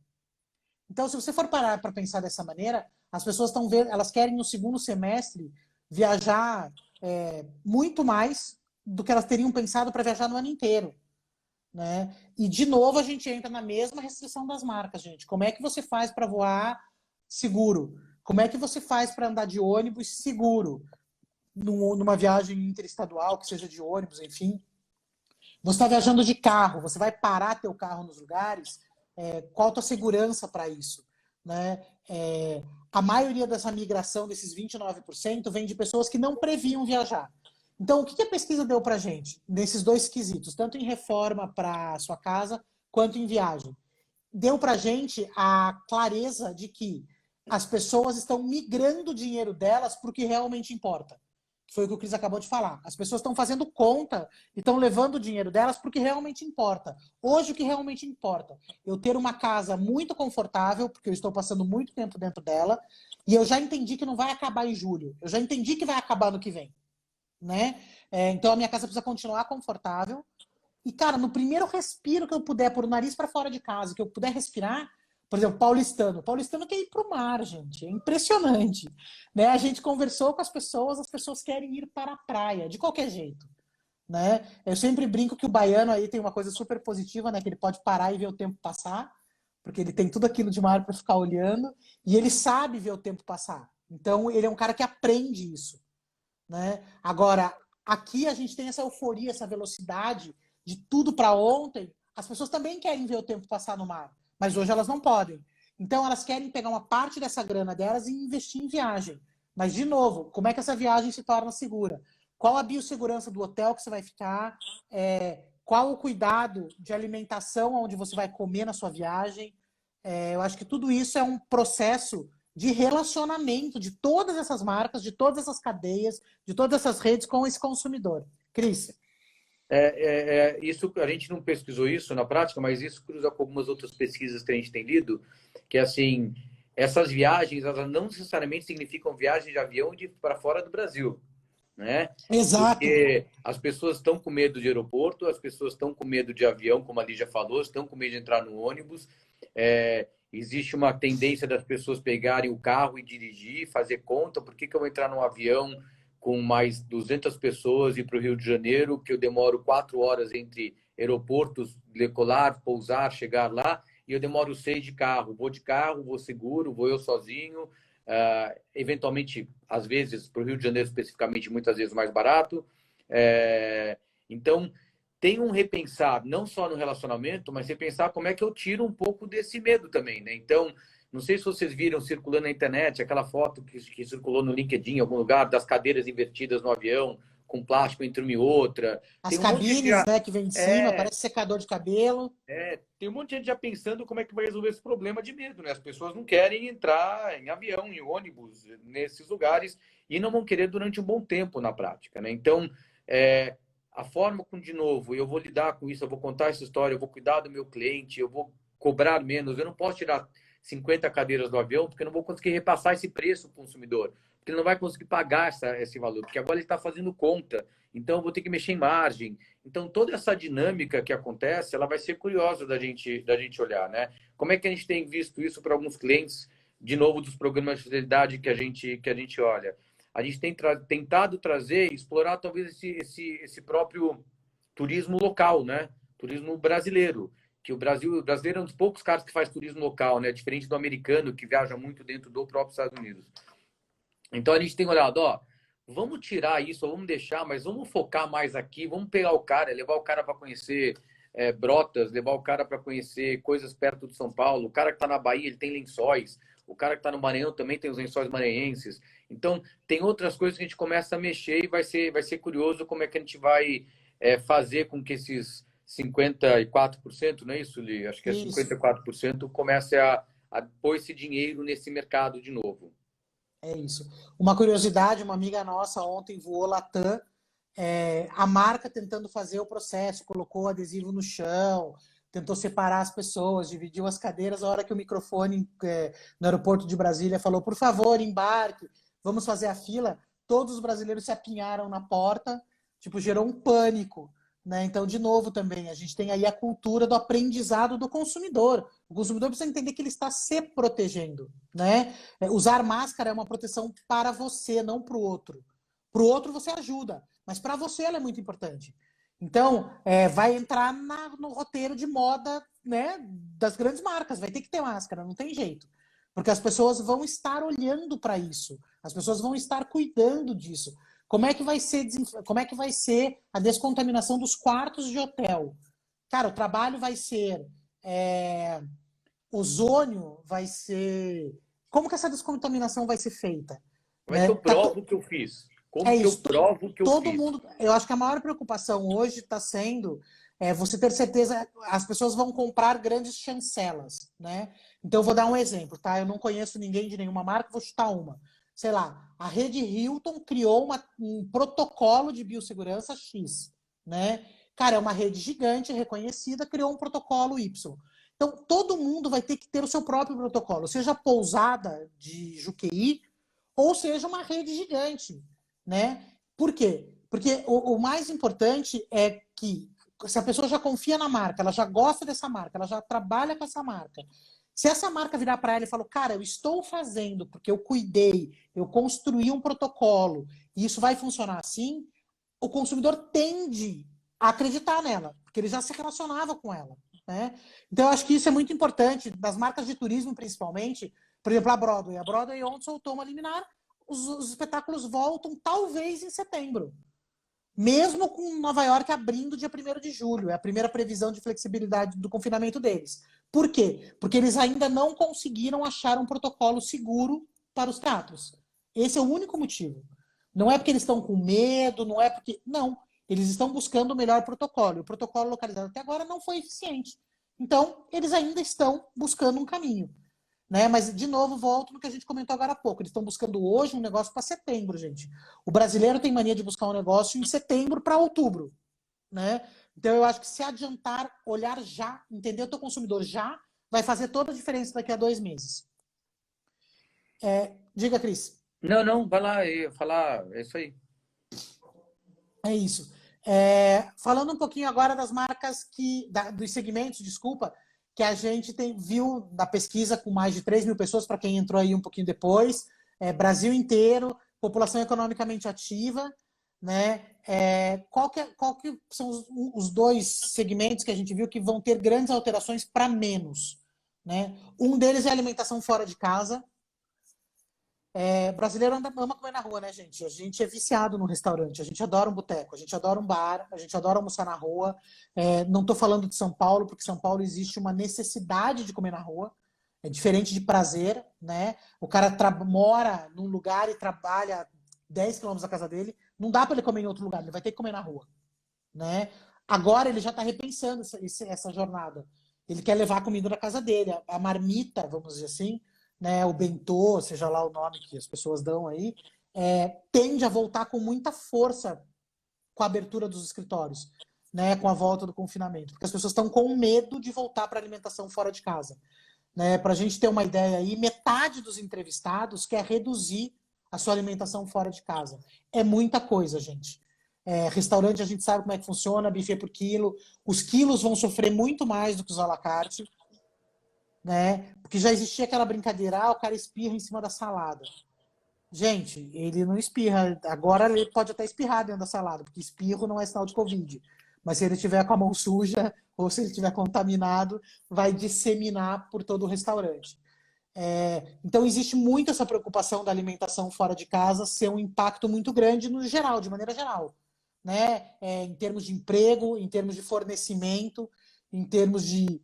Então, se você for parar para pensar dessa maneira, as pessoas estão vendo, elas querem no segundo semestre viajar muito mais do que elas teriam pensado para viajar no ano inteiro. Né? E, de novo, a gente entra na mesma restrição das marcas, gente. Como é que você faz para voar seguro? Como é que você faz para andar de ônibus seguro? Numa viagem interestadual, que seja de ônibus, enfim. Você está viajando de carro, você vai parar teu carro nos lugares? Qual a tua segurança para isso? Né? A maioria dessa migração, desses 29%, vem de pessoas que não previam viajar. Então, o que a pesquisa deu para a gente nesses 2 quesitos, tanto em reforma para sua casa, quanto em viagem? Deu para a gente a clareza de que as pessoas estão migrando o dinheiro delas para o que realmente importa. Foi o que o Cris acabou de falar. As pessoas estão fazendo conta e estão levando o dinheiro delas para o que realmente importa. Hoje, o que realmente importa? Eu ter uma casa muito confortável, porque eu estou passando muito tempo dentro dela, e eu já entendi que não vai acabar em julho. Eu já entendi que vai acabar no que vem. Né? Então a minha casa precisa continuar confortável. E, cara, no primeiro respiro que eu puder, pôr o nariz para fora de casa, que eu puder respirar, Por exemplo, paulistano. Paulistano quer ir para o mar, gente. É impressionante. Né? A gente conversou com as pessoas querem ir para a praia, de qualquer jeito. Né? Eu sempre brinco que o baiano aí tem uma coisa super positiva, né? Que ele pode parar e ver o tempo passar, porque ele tem tudo aquilo de mar para ficar olhando, e ele sabe ver o tempo passar. Então, ele é um cara que aprende isso. Né? Agora, aqui a gente tem essa euforia, essa velocidade de tudo para ontem. As pessoas também querem ver o tempo passar no mar, mas hoje elas não podem. Então, elas querem pegar uma parte dessa grana delas e investir em viagem. Mas, de novo, como é que essa viagem se torna segura? Qual a biossegurança do hotel que você vai ficar? Qual o cuidado de alimentação onde você vai comer na sua viagem? Eu acho que tudo isso é um processo de relacionamento de todas essas marcas, de todas essas cadeias, de todas essas redes com esse consumidor. Cris? Isso, a gente não pesquisou isso na prática, mas isso cruza com algumas outras pesquisas que a gente tem lido, que assim, essas viagens, elas não necessariamente significam viagem de avião para fora do Brasil, né? Exato. Porque as pessoas estão com medo de aeroporto, as pessoas estão com medo de avião, como a Lígia falou, estão com medo de entrar no ônibus. Existe uma tendência das pessoas pegarem o carro e dirigir, fazer conta, por que eu vou entrar num avião com mais 200 pessoas e ir para o Rio de Janeiro, que eu demoro 4 horas entre aeroportos, decolar, pousar, chegar lá, e eu demoro 6 de carro. Vou de carro, vou seguro, vou eu sozinho, eventualmente, às vezes, para o Rio de Janeiro especificamente, muitas vezes mais barato. Então, tem um repensar, não só no relacionamento, mas repensar como é que eu tiro um pouco desse medo também, né? Então, não sei se vocês viram circulando na internet aquela foto que circulou no LinkedIn em algum lugar das cadeiras invertidas no avião, com plástico entre uma e outra. As Tem um monte de gente cabines, né, que vem de cima, é, parece secador de cabelo. tem um monte de gente já pensando como é que vai resolver esse problema de medo, né? As pessoas não querem entrar em avião, em ônibus, nesses lugares e não vão querer durante um bom tempo na prática, né? Então, a forma como, de novo, eu vou lidar com isso, eu vou contar essa história, eu vou cuidar do meu cliente, eu vou cobrar menos, eu não posso tirar 50 cadeiras do avião, porque eu não vou conseguir repassar esse preço para o consumidor, porque ele não vai conseguir pagar esse valor, porque agora ele está fazendo conta, então eu vou ter que mexer em margem. Então, toda essa dinâmica que acontece, ela vai ser curiosa da gente olhar, né? Como é que a gente tem visto isso para alguns clientes, de novo, dos programas de fidelidade que a gente olha? A gente tem tentado trazer, explorar talvez esse próprio turismo local, né? Turismo brasileiro, que o brasileiro é um dos poucos caras que faz turismo local, né? Diferente do americano, que viaja muito dentro do próprio Estados Unidos. Então a gente tem olhado, vamos tirar isso, vamos deixar, mas vamos focar mais aqui, vamos pegar o cara, levar o cara para conhecer Brotas, levar o cara para conhecer coisas perto de São Paulo. O cara que está na Bahia, ele tem lençóis. O cara que está no Maranhão também tem os lençóis maranhenses. Então, tem outras coisas que a gente começa a mexer e vai ser curioso como é que a gente vai fazer com que esses 54%, não é isso, Li? Acho que é Isso. 54%, comece a pôr esse dinheiro nesse mercado de novo. É isso. Uma curiosidade, uma amiga nossa ontem voou Latam, a marca tentando fazer o processo, colocou adesivo no chão, tentou separar as pessoas, dividiu as cadeiras, a hora que o microfone no aeroporto de Brasília falou, por favor, embarque, vamos fazer a fila, todos os brasileiros se apinharam na porta, tipo, gerou um pânico. Né? Então, de novo, também, a gente tem aí a cultura do aprendizado do consumidor. O consumidor precisa entender que ele está se protegendo. Né? Usar máscara é uma proteção para você, não para o outro. Para o outro você ajuda, mas para você ela é muito importante. Então, vai entrar no roteiro de moda, né, das grandes marcas. Vai ter que ter máscara, não tem jeito. Porque as pessoas vão estar olhando para isso. As pessoas vão estar cuidando disso. Como é que vai ser a descontaminação dos quartos de hotel? Cara, o trabalho vai ser ozônio, vai ser... Como que essa descontaminação vai ser feita? Como é que eu provo que eu fiz? Como que eu isso. provo que eu Todo fiz? mundo... Eu acho que a maior preocupação hoje está sendo você ter certeza... As pessoas vão comprar grandes chancelas, né? Então, eu vou dar um exemplo, tá? Eu não conheço ninguém de nenhuma marca, vou chutar uma. Sei lá, a rede Hilton criou um protocolo de biossegurança X, né? Cara, é uma rede gigante, reconhecida, criou um protocolo Y. Então, todo mundo vai ter que ter o seu próprio protocolo, seja pousada de Juqueí, ou seja uma rede gigante, né? Por quê? Porque o mais importante é que se a pessoa já confia na marca, ela já gosta dessa marca, ela já trabalha com essa marca, Se essa marca virar para ela e falar, cara, eu estou fazendo porque eu cuidei, eu construí um protocolo e isso vai funcionar assim, o consumidor tende a acreditar nela, porque ele já se relacionava com ela, né? Então, eu acho que isso é muito importante, das marcas de turismo, principalmente. Por exemplo, a Broadway. A Broadway ontem soltou uma liminar, os espetáculos voltam talvez em setembro. Mesmo com Nova York abrindo dia 1º de julho. É a primeira previsão de flexibilidade do confinamento deles. Por quê? Porque eles ainda não conseguiram achar um protocolo seguro para os teatros. Esse é o único motivo. Não é porque eles estão com medo, não é porque... Não. Eles estão buscando o melhor protocolo. O protocolo localizado até agora não foi eficiente. Então, eles ainda estão buscando um caminho. Né? Mas, de novo, volto no que a gente comentou agora há pouco. Eles estão buscando hoje um negócio para setembro, gente. O brasileiro tem mania de buscar um negócio em setembro para outubro. Né? Então, eu acho que se adiantar, olhar já, entender o teu consumidor já, vai fazer toda a diferença daqui a 2 meses. Diga, Cris. Não, não, vai lá e falar, é isso aí. É isso. Falando um pouquinho agora das marcas dos segmentos, desculpa, que a gente viu da pesquisa com mais de 3 mil pessoas, para quem entrou aí um pouquinho depois, Brasil inteiro, população economicamente ativa, né? Qual que são os 2 segmentos que a gente viu que vão ter grandes alterações para menos? Né? Um deles é a alimentação fora de casa. Brasileiro ama comer na rua, né, gente? A gente é viciado no restaurante, a gente adora um boteco, a gente adora um bar, a gente adora almoçar na rua. Não estou falando de São Paulo, porque São Paulo existe uma necessidade de comer na rua. É diferente de prazer, né? O cara mora num lugar e trabalha 10 quilômetros da casa dele, não dá para ele comer em outro lugar, ele vai ter que comer na rua, né? Agora ele já está repensando essa jornada. Ele quer levar a comida da casa dele, a marmita, vamos dizer assim, né, o bentô, seja lá o nome que as pessoas dão aí, tende a voltar com muita força com a abertura dos escritórios, né, com a volta do confinamento, porque as pessoas estão com medo de voltar para a alimentação fora de casa. Né, para a gente ter uma ideia aí, metade dos entrevistados quer reduzir a sua alimentação fora de casa. É muita coisa, gente. Restaurante a gente sabe como é que funciona, buffet por quilo. Os quilos vão sofrer muito mais do que os à la carte. Né? Porque já existia aquela brincadeira, o cara espirra em cima da salada. Gente, ele não espirra. Agora ele pode até espirrar dentro da salada, porque espirro não é sinal de Covid. Mas se ele tiver com a mão suja ou se ele estiver contaminado, vai disseminar por todo o restaurante. Então existe muito essa preocupação da alimentação fora de casa ser um impacto muito grande no geral, de maneira geral. Né? Em termos de emprego, em termos de fornecimento, em termos de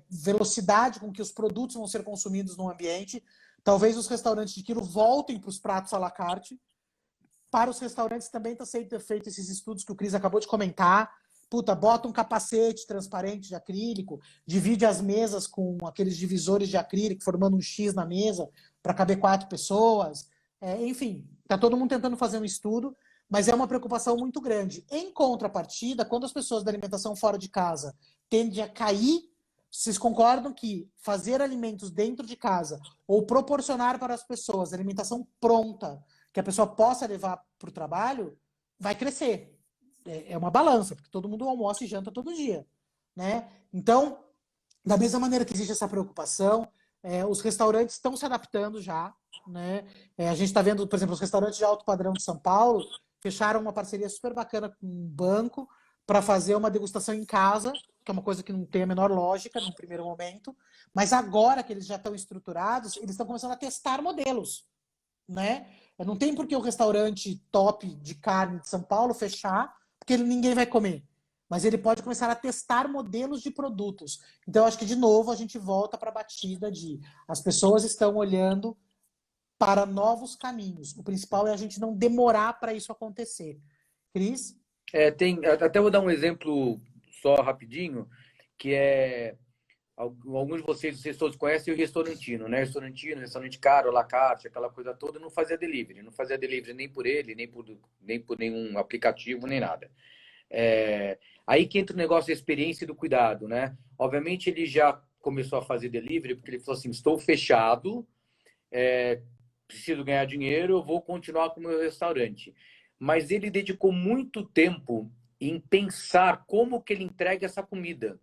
velocidade com que os produtos vão ser consumidos no ambiente. Talvez os restaurantes de quilo voltem para os pratos à la carte. Para os restaurantes também está sendo feito esses estudos que o Cris acabou de comentar. Puta, bota um capacete transparente de acrílico, divide as mesas com aqueles divisores de acrílico, formando um X na mesa para caber 4 pessoas. Enfim, está todo mundo tentando fazer um estudo, mas é uma preocupação muito grande. Em contrapartida, quando as pessoas da alimentação fora de casa tendem a cair, vocês concordam que fazer alimentos dentro de casa ou proporcionar para as pessoas alimentação pronta, que a pessoa possa levar para o trabalho, vai crescer. É uma balança, porque todo mundo almoça e janta todo dia. Né? Então, da mesma maneira que existe essa preocupação, os restaurantes estão se adaptando já. Né? A gente está vendo, por exemplo, os restaurantes de alto padrão de São Paulo fecharam uma parceria super bacana com um banco para fazer uma degustação em casa, que é uma coisa que não tem a menor lógica no primeiro momento, mas agora que eles já estão estruturados, eles estão começando a testar modelos. Né? Não tem por que o restaurante top de carne de São Paulo fechar, porque ninguém vai comer. Mas ele pode começar a testar modelos de produtos. Então, acho que, de novo, a gente volta para a batida de as pessoas estão olhando para novos caminhos. O principal é a gente não demorar para isso acontecer. Cris? Até vou dar um exemplo só rapidinho, que alguns de vocês todos conhecem o Restaurantino, né? Restaurante caro, à la carte, aquela coisa toda, não fazia delivery. Não fazia delivery nem por ele, nem por nenhum aplicativo, nem nada. Aí que entra o negócio da experiência e do cuidado, né? Obviamente ele já começou a fazer delivery porque ele falou assim, estou fechado, preciso ganhar dinheiro, eu vou continuar com o meu restaurante. Mas ele dedicou muito tempo em pensar como que ele entrega essa comida.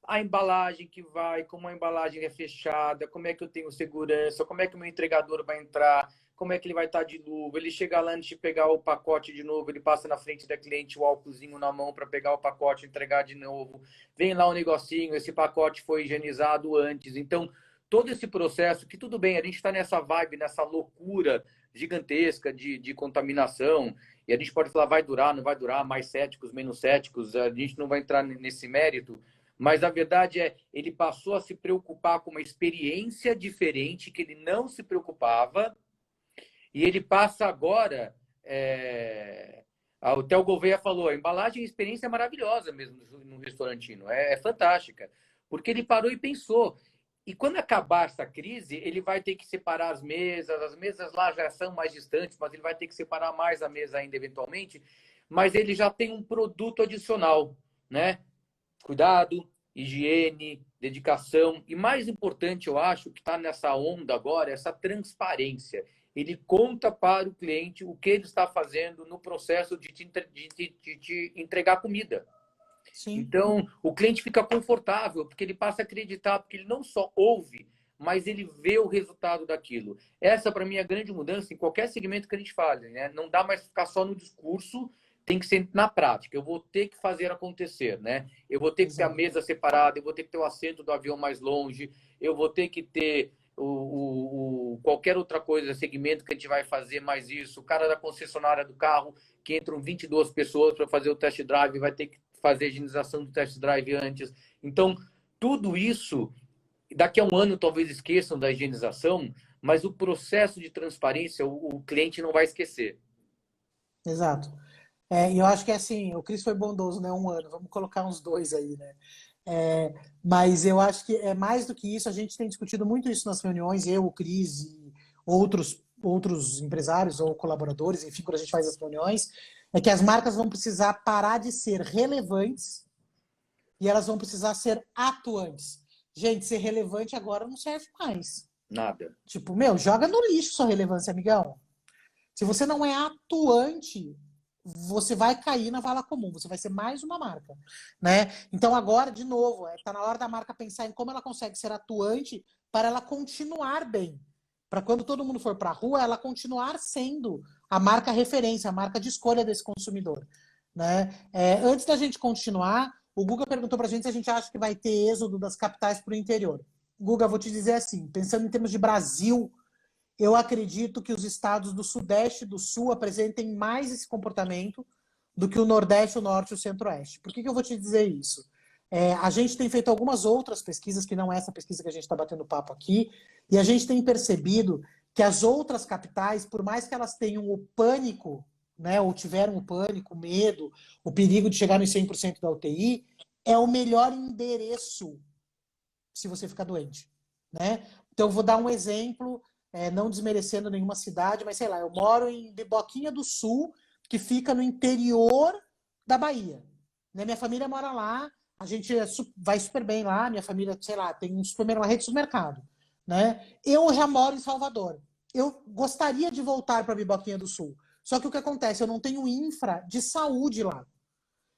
a embalagem que vai, como a embalagem é fechada, como é que eu tenho segurança, como é que o meu entregador vai entrar, como é que ele vai estar de luva, ele chega lá antes de pegar o pacote de novo, ele passa na frente da cliente o álcoolzinho na mão para pegar o pacote, entregar de novo, vem lá um negocinho, esse pacote foi higienizado antes. Então, todo esse processo, que tudo bem, a gente está nessa vibe, nessa loucura gigantesca de contaminação, e a gente pode falar vai durar, não vai durar, mais céticos, menos céticos, a gente não vai entrar nesse mérito, mas a verdade é, ele passou a se preocupar com uma experiência diferente que ele não se preocupava, e ele passa agora. O Theo Gouveia falou: a embalagem e a experiência é maravilhosa mesmo no restaurantino, é fantástica, porque ele parou e pensou. E quando acabar essa crise, ele vai ter que separar as mesas lá já são mais distantes, mas ele vai ter que separar mais a mesa ainda eventualmente, mas ele já tem um produto adicional, né? Cuidado, higiene, dedicação e mais importante, eu acho, que está nessa onda agora, essa transparência. Ele conta para o cliente o que ele está fazendo no processo de te entregar comida. Sim. Então, o cliente fica confortável, porque ele passa a acreditar, porque ele não só ouve, mas ele vê o resultado daquilo. Essa, para mim, é a grande mudança em qualquer segmento que a gente fale, né? Não dá mais ficar só no discurso, tem que ser na prática. Eu vou ter que fazer acontecer, né? Eu vou ter que ter a mesa separada, eu vou ter que ter o assento do avião mais longe, eu vou ter que ter qualquer outra coisa, segmento que a gente vai fazer mais isso. O cara da concessionária do carro, que entram 22 pessoas para fazer o test drive, vai ter que fazer a higienização do test drive antes. Então, tudo isso, daqui a um ano talvez esqueçam da higienização, mas o processo de transparência o cliente não vai esquecer. Exato. E eu acho que assim, o Cris foi bondoso, né? 1 ano, vamos colocar uns 2 aí, né? Mas eu acho que é mais do que isso, a gente tem discutido muito isso nas reuniões, eu, o Cris e outros empresários ou colaboradores, enfim, quando a gente faz as reuniões, é que as marcas vão precisar parar de ser relevantes e elas vão precisar ser atuantes. Gente, ser relevante agora não serve mais. Nada. Tipo, joga no lixo sua relevância, amigão. Se você não é atuante, você vai cair na vala comum, você vai ser mais uma marca, né? Então agora, de novo, tá na hora da marca pensar em como ela consegue ser atuante para ela continuar bem. Para quando todo mundo for para a rua, ela continuar sendo a marca referência, a marca de escolha desse consumidor, né? Antes da gente continuar, o Guga perguntou para a gente se a gente acha que vai ter êxodo das capitais para o interior. Guga, vou te dizer assim, pensando em termos de Brasil, eu acredito que os estados do Sudeste e do Sul apresentem mais esse comportamento do que o Nordeste, o Norte e o Centro-Oeste. Por que eu vou te dizer isso? A gente tem feito algumas outras pesquisas, que não é essa pesquisa que a gente está batendo papo aqui, e a gente tem percebido que as outras capitais, por mais que elas tenham o pânico, né, ou tiveram o pânico, o medo, o perigo de chegar nos 100% da UTI, é o melhor endereço se você ficar doente, né? Então, eu vou dar um exemplo, não desmerecendo nenhuma cidade, mas sei lá, eu moro em Biboquinha do Sul, que fica no interior da Bahia. Né? Minha família mora lá, a gente vai super bem lá, minha família, sei lá, tem uma rede de supermercado. Né? Eu já moro em Salvador. Eu gostaria de voltar para Biboquinha do Sul. Só que o que acontece? Eu não tenho infra de saúde lá.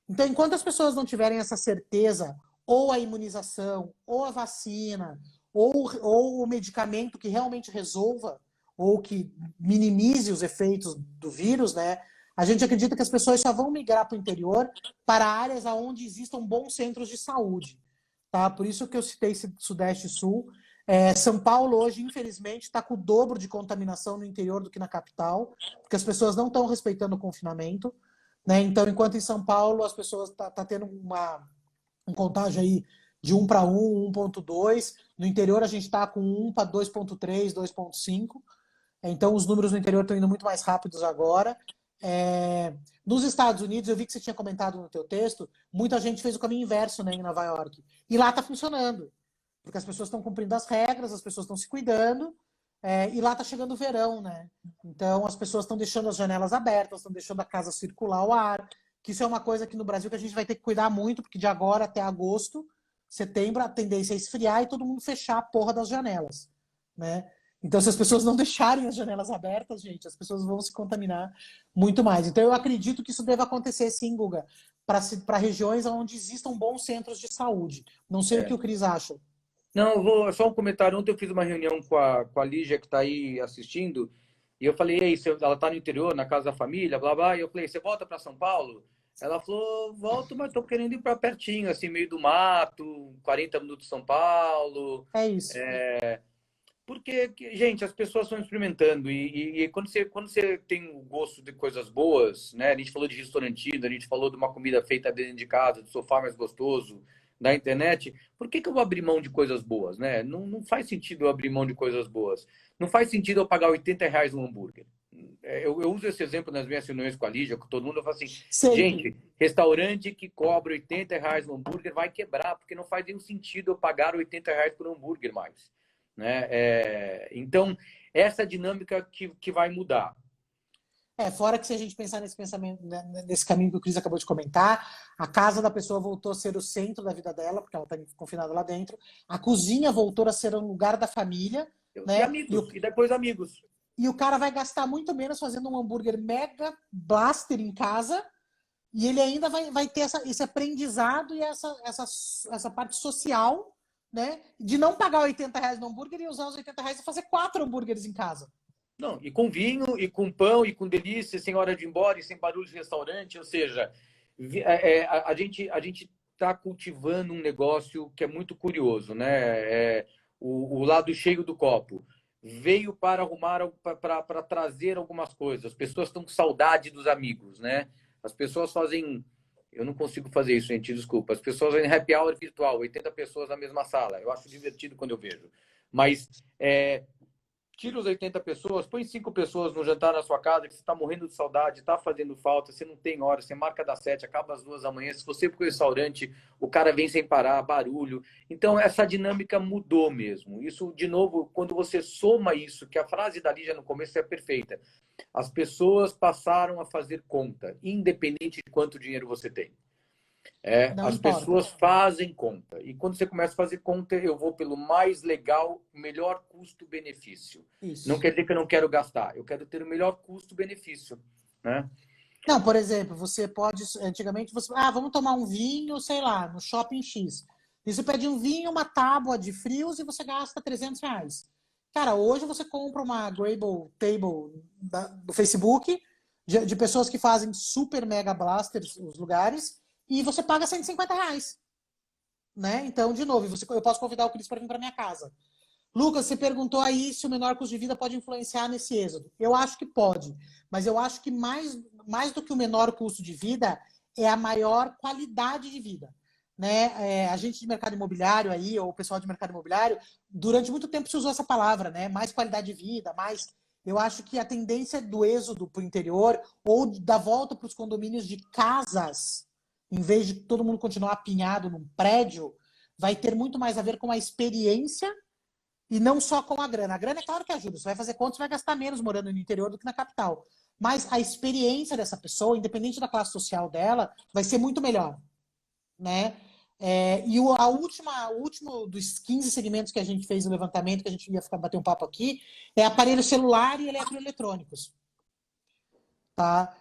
Então, enquanto as pessoas não tiverem essa certeza, ou a imunização, ou a vacina, ou o medicamento que realmente resolva, ou que minimize os efeitos do vírus, né? A gente acredita que as pessoas só vão migrar para o interior, para áreas onde existam bons centros de saúde. Tá? Por isso que eu citei Sudeste e Sul. São Paulo hoje, infelizmente, está com o dobro de contaminação no interior do que na capital, porque as pessoas não estão respeitando o confinamento. Né? Então, enquanto em São Paulo as pessoas tá tendo um contágio aí de 1 para 1, 1,2, no interior a gente está com 1 para 2,3, 2,5. Então, os números no interior estão indo muito mais rápidos agora. Nos Estados Unidos, eu vi que você tinha comentado no teu texto, muita gente fez o caminho inverso, né, em Nova York. E lá está funcionando, porque as pessoas estão cumprindo as regras, as pessoas estão se cuidando, e lá está chegando o verão, né? Então, as pessoas estão deixando as janelas abertas, estão deixando a casa circular o ar, que isso é uma coisa aqui no Brasil que a gente vai ter que cuidar muito, porque de agora até agosto, setembro, a tendência é esfriar e todo mundo fechar a porra das janelas, né? Então, se as pessoas não deixarem as janelas abertas, gente, as pessoas vão se contaminar muito mais. Então, eu acredito que isso deva acontecer sim, Guga. para regiões onde existam bons centros de saúde. Não sei o que o Cris acha. Não, só um comentário. Ontem eu fiz uma reunião com a Lígia, que está aí assistindo, e eu falei, ei, ela está no interior, na casa da família, blá, blá, e eu falei, você volta para São Paulo? Ela falou, volto, mas estou querendo ir para pertinho, assim, meio do mato, 40 minutos de São Paulo. É isso. Porque, gente, as pessoas estão experimentando e quando você tem o gosto de coisas boas, né? A gente falou de restaurantino, a gente falou de uma comida feita dentro de casa, do sofá mais gostoso, da internet. Por que eu vou abrir mão de coisas boas, né? Não faz sentido eu abrir mão de coisas boas. Não faz sentido eu pagar R$ 80 no hambúrguer. Eu uso esse exemplo nas minhas reuniões com a Lígia, com todo mundo. Eu falo assim, gente, restaurante que cobra R$ 80 no hambúrguer vai quebrar, porque não faz nenhum sentido eu pagar R$ 80 por um hambúrguer mais. Né? Então, essa dinâmica que vai mudar. Fora que se a gente pensar nesse pensamento, nesse caminho que o Cris acabou de comentar, a casa da pessoa voltou a ser o centro da vida dela, porque ela está confinada lá dentro. A cozinha voltou a ser um lugar da família. Né? E amigos, e depois amigos. E o cara vai gastar muito menos fazendo um hambúrguer mega blaster em casa, e ele ainda vai ter esse aprendizado e essa parte social, né? De não pagar R$ 80 no hambúrguer e usar os R$ 80 e fazer 4 hambúrgueres em casa. Não, e com vinho, e com pão, e com delícia, sem hora de ir embora, e sem barulho de restaurante. Ou seja, a gente está cultivando um negócio que é muito curioso, né? O lado cheio do copo. Veio para arrumar, para trazer algumas coisas. As pessoas estão com saudade dos amigos, né? As pessoas fazem... Eu não consigo fazer isso, gente, desculpa. As pessoas fazem happy hour virtual, 80 pessoas na mesma sala. Eu acho divertido quando eu vejo. Mas tira os 80 pessoas, põe 5 pessoas no jantar na sua casa, que você está morrendo de saudade, está fazendo falta, você não tem hora, você marca das 7, acaba às 2 da manhã. Se você for para o restaurante, o cara vem sem parar, barulho. Então, essa dinâmica mudou mesmo. Isso, de novo, quando você soma isso, que a frase da Lígia no começo é perfeita. As pessoas passaram a fazer conta, independente de quanto dinheiro você tem. As pessoas fazem conta. E quando você começa a fazer conta, eu vou pelo mais legal, melhor custo-benefício. Não quer dizer que eu não quero gastar, eu quero ter o melhor custo-benefício. Né? Não, por exemplo, você pode... Antigamente, vamos tomar um vinho, sei lá, no Shopping X. E você pede um vinho, uma tábua de frios e você gasta R$ 300. Cara, hoje você compra uma Grable Table do Facebook, de pessoas que fazem super mega blasters os lugares, e você paga R$ 150. Né? Então, de novo, eu posso convidar o Cris para vir para minha casa. Lucas, você perguntou aí se o menor custo de vida pode influenciar nesse êxodo. Eu acho que pode, mas eu acho que mais do que o menor custo de vida é a maior qualidade de vida. Né? A gente de mercado imobiliário aí, ou o pessoal de mercado imobiliário, durante muito tempo se usou essa palavra, né? Mais qualidade de vida, mais... Eu acho que a tendência do êxodo para o interior, ou da volta para os condomínios de casas, em vez de todo mundo continuar apinhado num prédio, vai ter muito mais a ver com a experiência e não só com a grana. A grana é claro que ajuda. Você vai fazer conta, você vai gastar menos morando no interior do que na capital. Mas a experiência dessa pessoa, independente da classe social dela, vai ser muito melhor. Né? E o último dos 15 segmentos que a gente fez no levantamento, que a gente ia bater um papo aqui, é aparelho celular e eletroeletrônicos. Tá?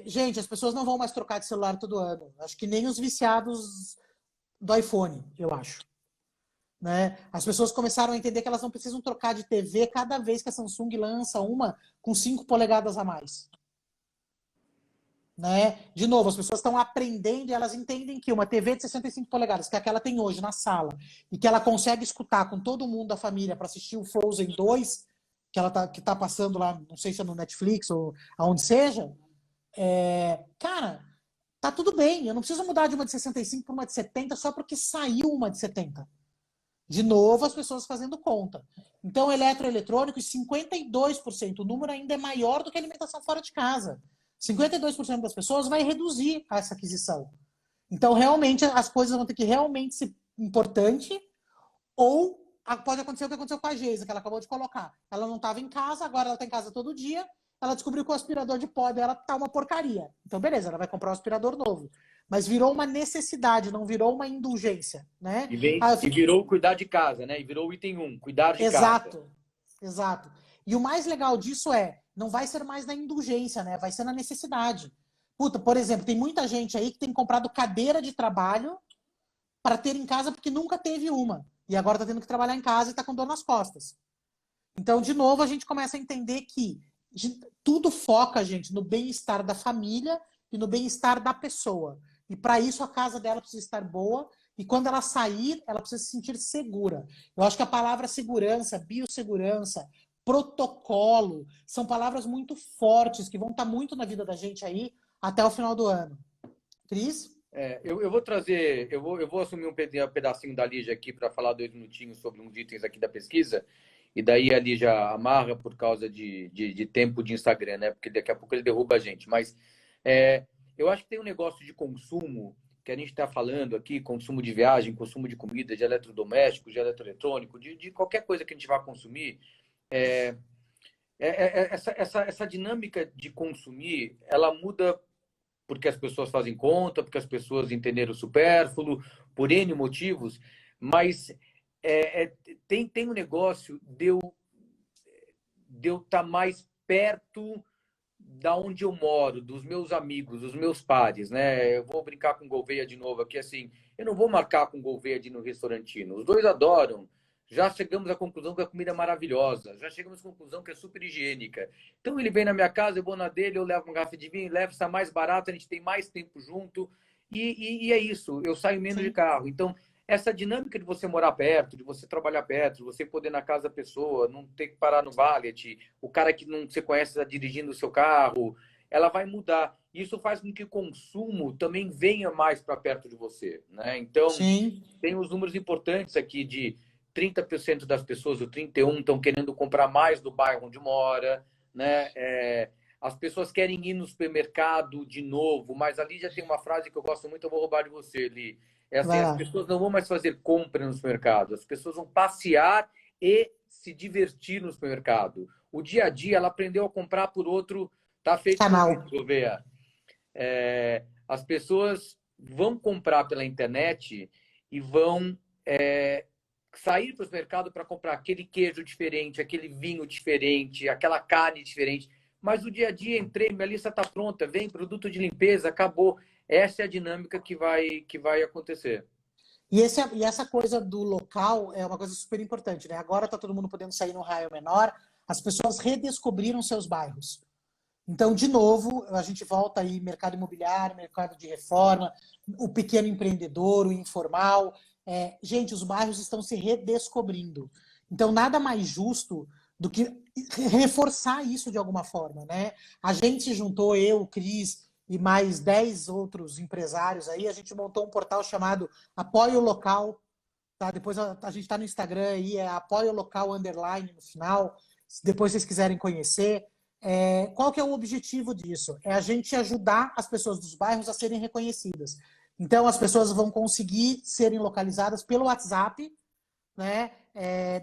Gente, as pessoas não vão mais trocar de celular todo ano. Acho que nem os viciados do iPhone, eu acho. Né? As pessoas começaram a entender que elas não precisam trocar de TV cada vez que a Samsung lança uma com 5 polegadas a mais. Né? De novo, as pessoas estão aprendendo e elas entendem que uma TV de 65 polegadas, que é a que ela tem hoje na sala, e que ela consegue escutar com todo mundo da família para assistir o Frozen 2, que tá passando lá, não sei se é no Netflix ou aonde seja, cara, tá tudo bem. Eu não preciso mudar de uma de 65 para uma de 70 só porque saiu uma de 70. De novo, as pessoas fazendo conta. Então, eletroeletrônico, 52%. O número ainda é maior do que a alimentação fora de casa. 52% das pessoas vai reduzir essa aquisição. Então, realmente, as coisas vão ter que realmente ser importante, ou pode acontecer o que aconteceu com a Geisa, que ela acabou de colocar. Ela não estava em casa, agora ela está em casa todo dia, ela descobriu que o aspirador de pó dela tá uma porcaria. Então, beleza, ela vai comprar um aspirador novo. Mas virou uma necessidade, não virou uma indulgência, né? E virou cuidar de casa, né? E virou o item 1, cuidar de casa. Exato. E o mais legal disso não vai ser mais na indulgência, né? Vai ser na necessidade. Puta, por exemplo, tem muita gente aí que tem comprado cadeira de trabalho para ter em casa porque nunca teve uma. E agora está tendo que trabalhar em casa e está com dor nas costas. Então, de novo, a gente começa a entender que tudo foca, gente, no bem-estar da família e no bem-estar da pessoa. E para isso a casa dela precisa estar boa. E quando ela sair, ela precisa se sentir segura. Eu acho que a palavra segurança, biossegurança, protocolo, são palavras muito fortes que vão estar muito na vida da gente aí até o final do ano. Cris? Eu vou trazer, eu vou assumir um pedacinho da Lígia aqui para falar 2 minutinhos sobre uns itens aqui da pesquisa, e daí a Lígia amarra por causa de tempo de Instagram, né? Porque daqui a pouco ele derruba a gente. Mas eu acho que tem um negócio de consumo que a gente está falando aqui, consumo de viagem, consumo de comida, de eletrodomésticos, de eletroeletrônico, de qualquer coisa que a gente vá consumir. Essa dinâmica de consumir, ela muda porque as pessoas fazem conta, porque as pessoas entenderam o supérfluo, por N motivos, mas tem um negócio de eu estar mais perto da onde eu moro, dos meus amigos, dos meus pares, né? Eu vou brincar com o Gouveia de novo aqui, assim, eu não vou marcar com o Gouveia de ir no restaurantino. Os dois adoram. Já chegamos à conclusão que a comida é maravilhosa. Já chegamos à conclusão que é super higiênica. Então ele vem na minha casa, eu vou na dele, eu levo uma garrafa de vinho, levo, está mais barato, a gente tem mais tempo junto. E é isso, eu saio menos de carro. Então, essa dinâmica de você morar perto, de você trabalhar perto, de você poder ir na casa da pessoa, não ter que parar no valet, o cara que não você conhece está dirigindo o seu carro, ela vai mudar. Isso faz com que o consumo também venha mais para perto de você, né? Então, Sim. tem os números importantes aqui de 30% das pessoas, o 31%, estão querendo comprar mais do bairro onde mora, né? As pessoas querem ir no supermercado de novo, mas ali já tem uma frase que eu gosto muito, eu vou roubar de você, Li. É assim, Vai as lá. pessoas não vão mais fazer compra no supermercado, as pessoas vão passear e se divertir no supermercado. O dia a dia, ela aprendeu a comprar por outro, tá feito por Canal. isso, Gouveia. As pessoas vão comprar pela internet e vão sair para o mercado para comprar aquele queijo diferente, aquele vinho diferente, aquela carne diferente. Mas o dia a dia, entrei, minha lista está pronta, vem produto de limpeza, acabou. Essa é a dinâmica que vai acontecer. E essa coisa do local é uma coisa super importante, né? Agora está todo mundo podendo sair num raio menor, as pessoas redescobriram seus bairros. Então, de novo, a gente volta aí, mercado imobiliário, mercado de reforma, o pequeno empreendedor, o informal. Gente, os bairros estão se redescobrindo. Então, nada mais justo do que reforçar isso de alguma forma, né? A gente se juntou, eu, o Cris e mais 10 outros empresários aí, a gente montou um portal chamado Apoio Local, tá? Depois a gente está no Instagram aí, é Apoio Local _ no final, se depois vocês quiserem conhecer. Qual que é o objetivo disso? É a gente ajudar as pessoas dos bairros a serem reconhecidas. Então, as pessoas vão conseguir serem localizadas pelo WhatsApp, né,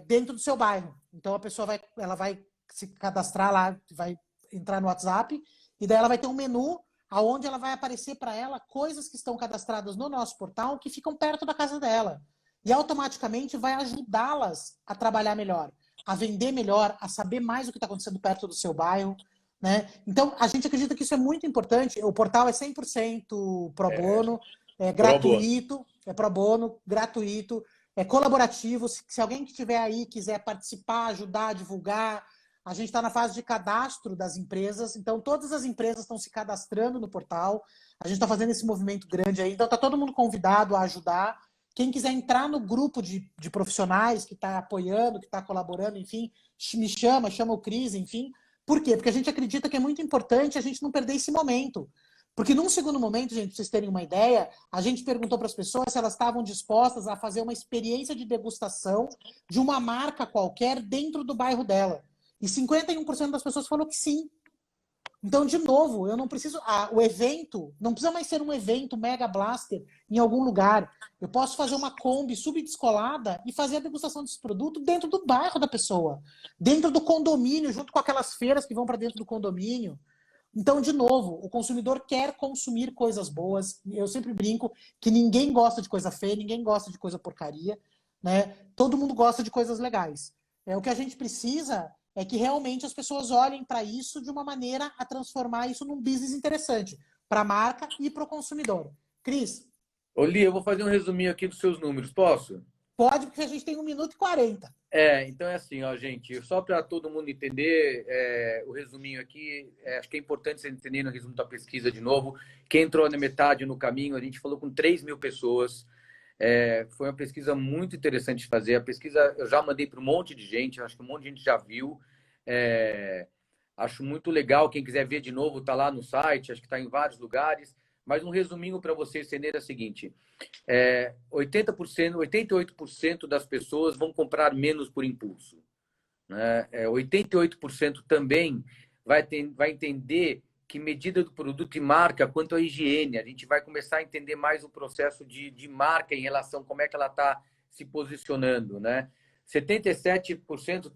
dentro do seu bairro. Então, a pessoa ela vai se cadastrar lá, vai entrar no WhatsApp, e daí ela vai ter um menu onde ela vai aparecer para ela coisas que estão cadastradas no nosso portal que ficam perto da casa dela. E automaticamente vai ajudá-las a trabalhar melhor, a vender melhor, a saber mais o que está acontecendo perto do seu bairro, né? Então, a gente acredita que isso é muito importante. O portal é 100% pro bono, é gratuito, é pro bono, gratuito, é colaborativo. Se alguém que estiver aí quiser participar, ajudar, divulgar, a gente está na fase de cadastro das empresas, então todas as empresas estão se cadastrando no portal. A gente está fazendo esse movimento grande aí, então está todo mundo convidado a ajudar. Quem quiser entrar no grupo de profissionais que está apoiando, que está colaborando, enfim, me chama o Cris, enfim. Por quê? Porque a gente acredita que é muito importante a gente não perder esse momento. Porque num segundo momento, gente, pra vocês terem uma ideia, a gente perguntou para as pessoas se elas estavam dispostas a fazer uma experiência de degustação de uma marca qualquer dentro do bairro dela. E 51% das pessoas falou que sim. Então, de novo, eu não preciso. O evento não precisa mais ser um evento mega blaster em algum lugar. Eu posso fazer uma Kombi subdescolada e fazer a degustação desse produto dentro do bairro da pessoa, dentro do condomínio, junto com aquelas feiras que vão para dentro do condomínio. Então, de novo, o consumidor quer consumir coisas boas. Eu sempre brinco que ninguém gosta de coisa feia, ninguém gosta de coisa porcaria, né? Todo mundo gosta de coisas legais. O que a gente precisa é que realmente as pessoas olhem para isso de uma maneira a transformar isso num business interessante. para a marca e para o consumidor. Cris, Ô, Lia, eu vou fazer um resuminho aqui dos seus números, posso? pode, porque a gente tem 1 minuto e 40. Então é assim, ó, gente, só para todo mundo entender, o resuminho aqui, acho que é importante vocês entenderem o resumo da pesquisa de novo. Quem entrou na metade no caminho, a gente falou com 3.000 pessoas. Foi uma pesquisa muito interessante de fazer. A pesquisa eu já mandei para um monte de gente, acho que um monte de gente já viu. Acho muito legal. Quem quiser ver de novo, está lá no site, acho que está em vários lugares. Mas um resuminho para vocês entenderem é o seguinte: 80%, 88% das pessoas vão comprar menos por impulso, né? 88% também vai entender que medida do produto e marca quanto à higiene. A gente vai começar a entender mais o processo de marca em relação a como é que ela está se posicionando, né? 77%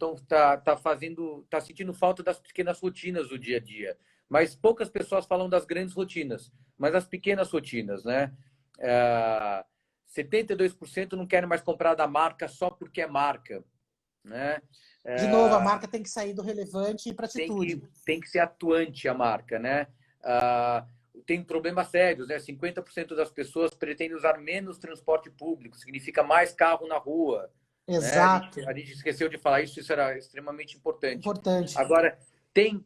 tá sentindo falta das pequenas rotinas do dia a dia, mas poucas pessoas falam das grandes rotinas, mas as pequenas rotinas, né? 72% não querem mais comprar da marca só porque é marca, né? De novo, a marca tem que sair do relevante e ir para atitude. Tem que ser atuante a marca, né? Tem problemas sérios, né? 50% das pessoas pretendem usar menos transporte público, significa mais carro na rua. Exato. Né? A gente esqueceu de falar isso era extremamente importante. Importante. Agora, tem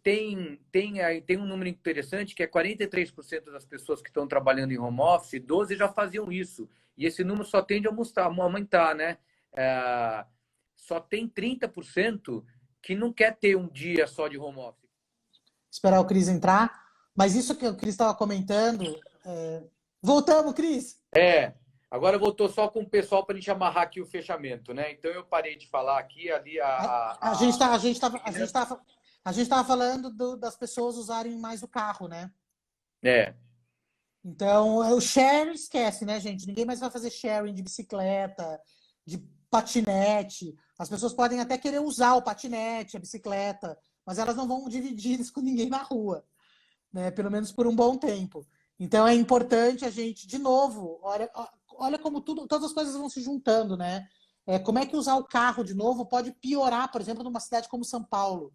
um número interessante que é 43% das pessoas que estão trabalhando em home office, 12 já faziam isso. E esse número só tende a aumentar, né? Só tem 30% que não quer ter um dia só de home office. Esperar o Cris entrar. Mas isso que o Cris estava comentando... Voltamos, Cris! Agora voltou só com o pessoal para a gente amarrar aqui o fechamento, né? Então eu parei de falar aqui, ali a gente estava falando das pessoas usarem mais o carro, né? Então, o share esquece, né, gente? Ninguém mais vai fazer sharing de bicicleta, de patinete. As pessoas podem até querer usar o patinete, a bicicleta, mas elas não vão dividir isso com ninguém na rua, né? Pelo menos por um bom tempo. Então, é importante a gente, de novo, olha como todas as coisas vão se juntando, né? Como é que usar o carro de novo pode piorar, por exemplo, numa cidade como São Paulo.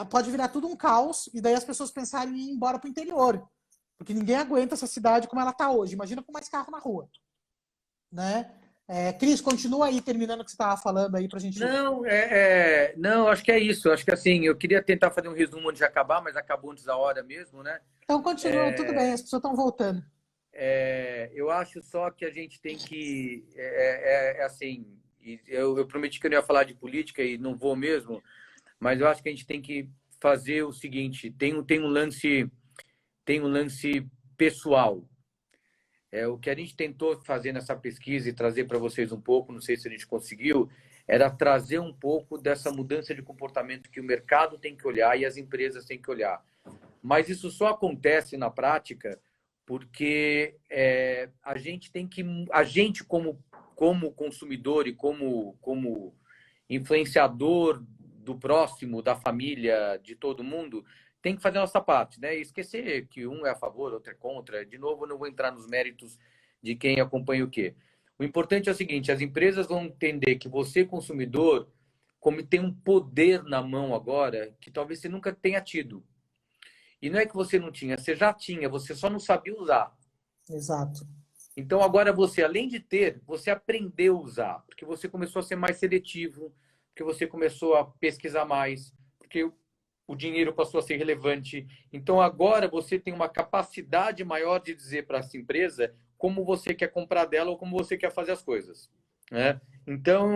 Pode virar tudo um caos e daí as pessoas pensarem em ir embora para o interior. Porque ninguém aguenta essa cidade como ela está hoje. Imagina com mais carro na rua. Né? Cris, continua aí, terminando o que você estava falando aí para a gente... Não, acho que é isso. Acho que assim, eu queria tentar fazer um resumo antes de acabar, mas acabou antes da hora mesmo, né? Então continua, tudo bem, as pessoas estão voltando. Eu acho só que a gente tem que... assim, eu prometi que eu não ia falar de política e não vou mesmo, mas eu acho que a gente tem que fazer o seguinte, tem um lance pessoal. O que a gente tentou fazer nessa pesquisa e trazer para vocês um pouco, não sei se a gente conseguiu, era trazer um pouco dessa mudança de comportamento que o mercado tem que olhar e as empresas têm que olhar. Mas isso só acontece na prática porque a gente como consumidor e como influenciador do próximo, da família, de todo mundo, tem que fazer a nossa parte, né? E esquecer que um é a favor, outro é contra. De novo, eu não vou entrar nos méritos de quem acompanha o quê. O importante é o seguinte: as empresas vão entender que você, consumidor, como tem um poder na mão agora que talvez você nunca tenha tido. E não é que você não tinha, você já tinha, você só não sabia usar. Exato. Então agora você, além de ter, você aprendeu a usar, porque você começou a ser mais seletivo, porque você começou a pesquisar mais, porque o dinheiro passou a ser relevante. Então agora você tem uma capacidade maior de dizer para essa empresa como você quer comprar dela ou como você quer fazer as coisas, né? Então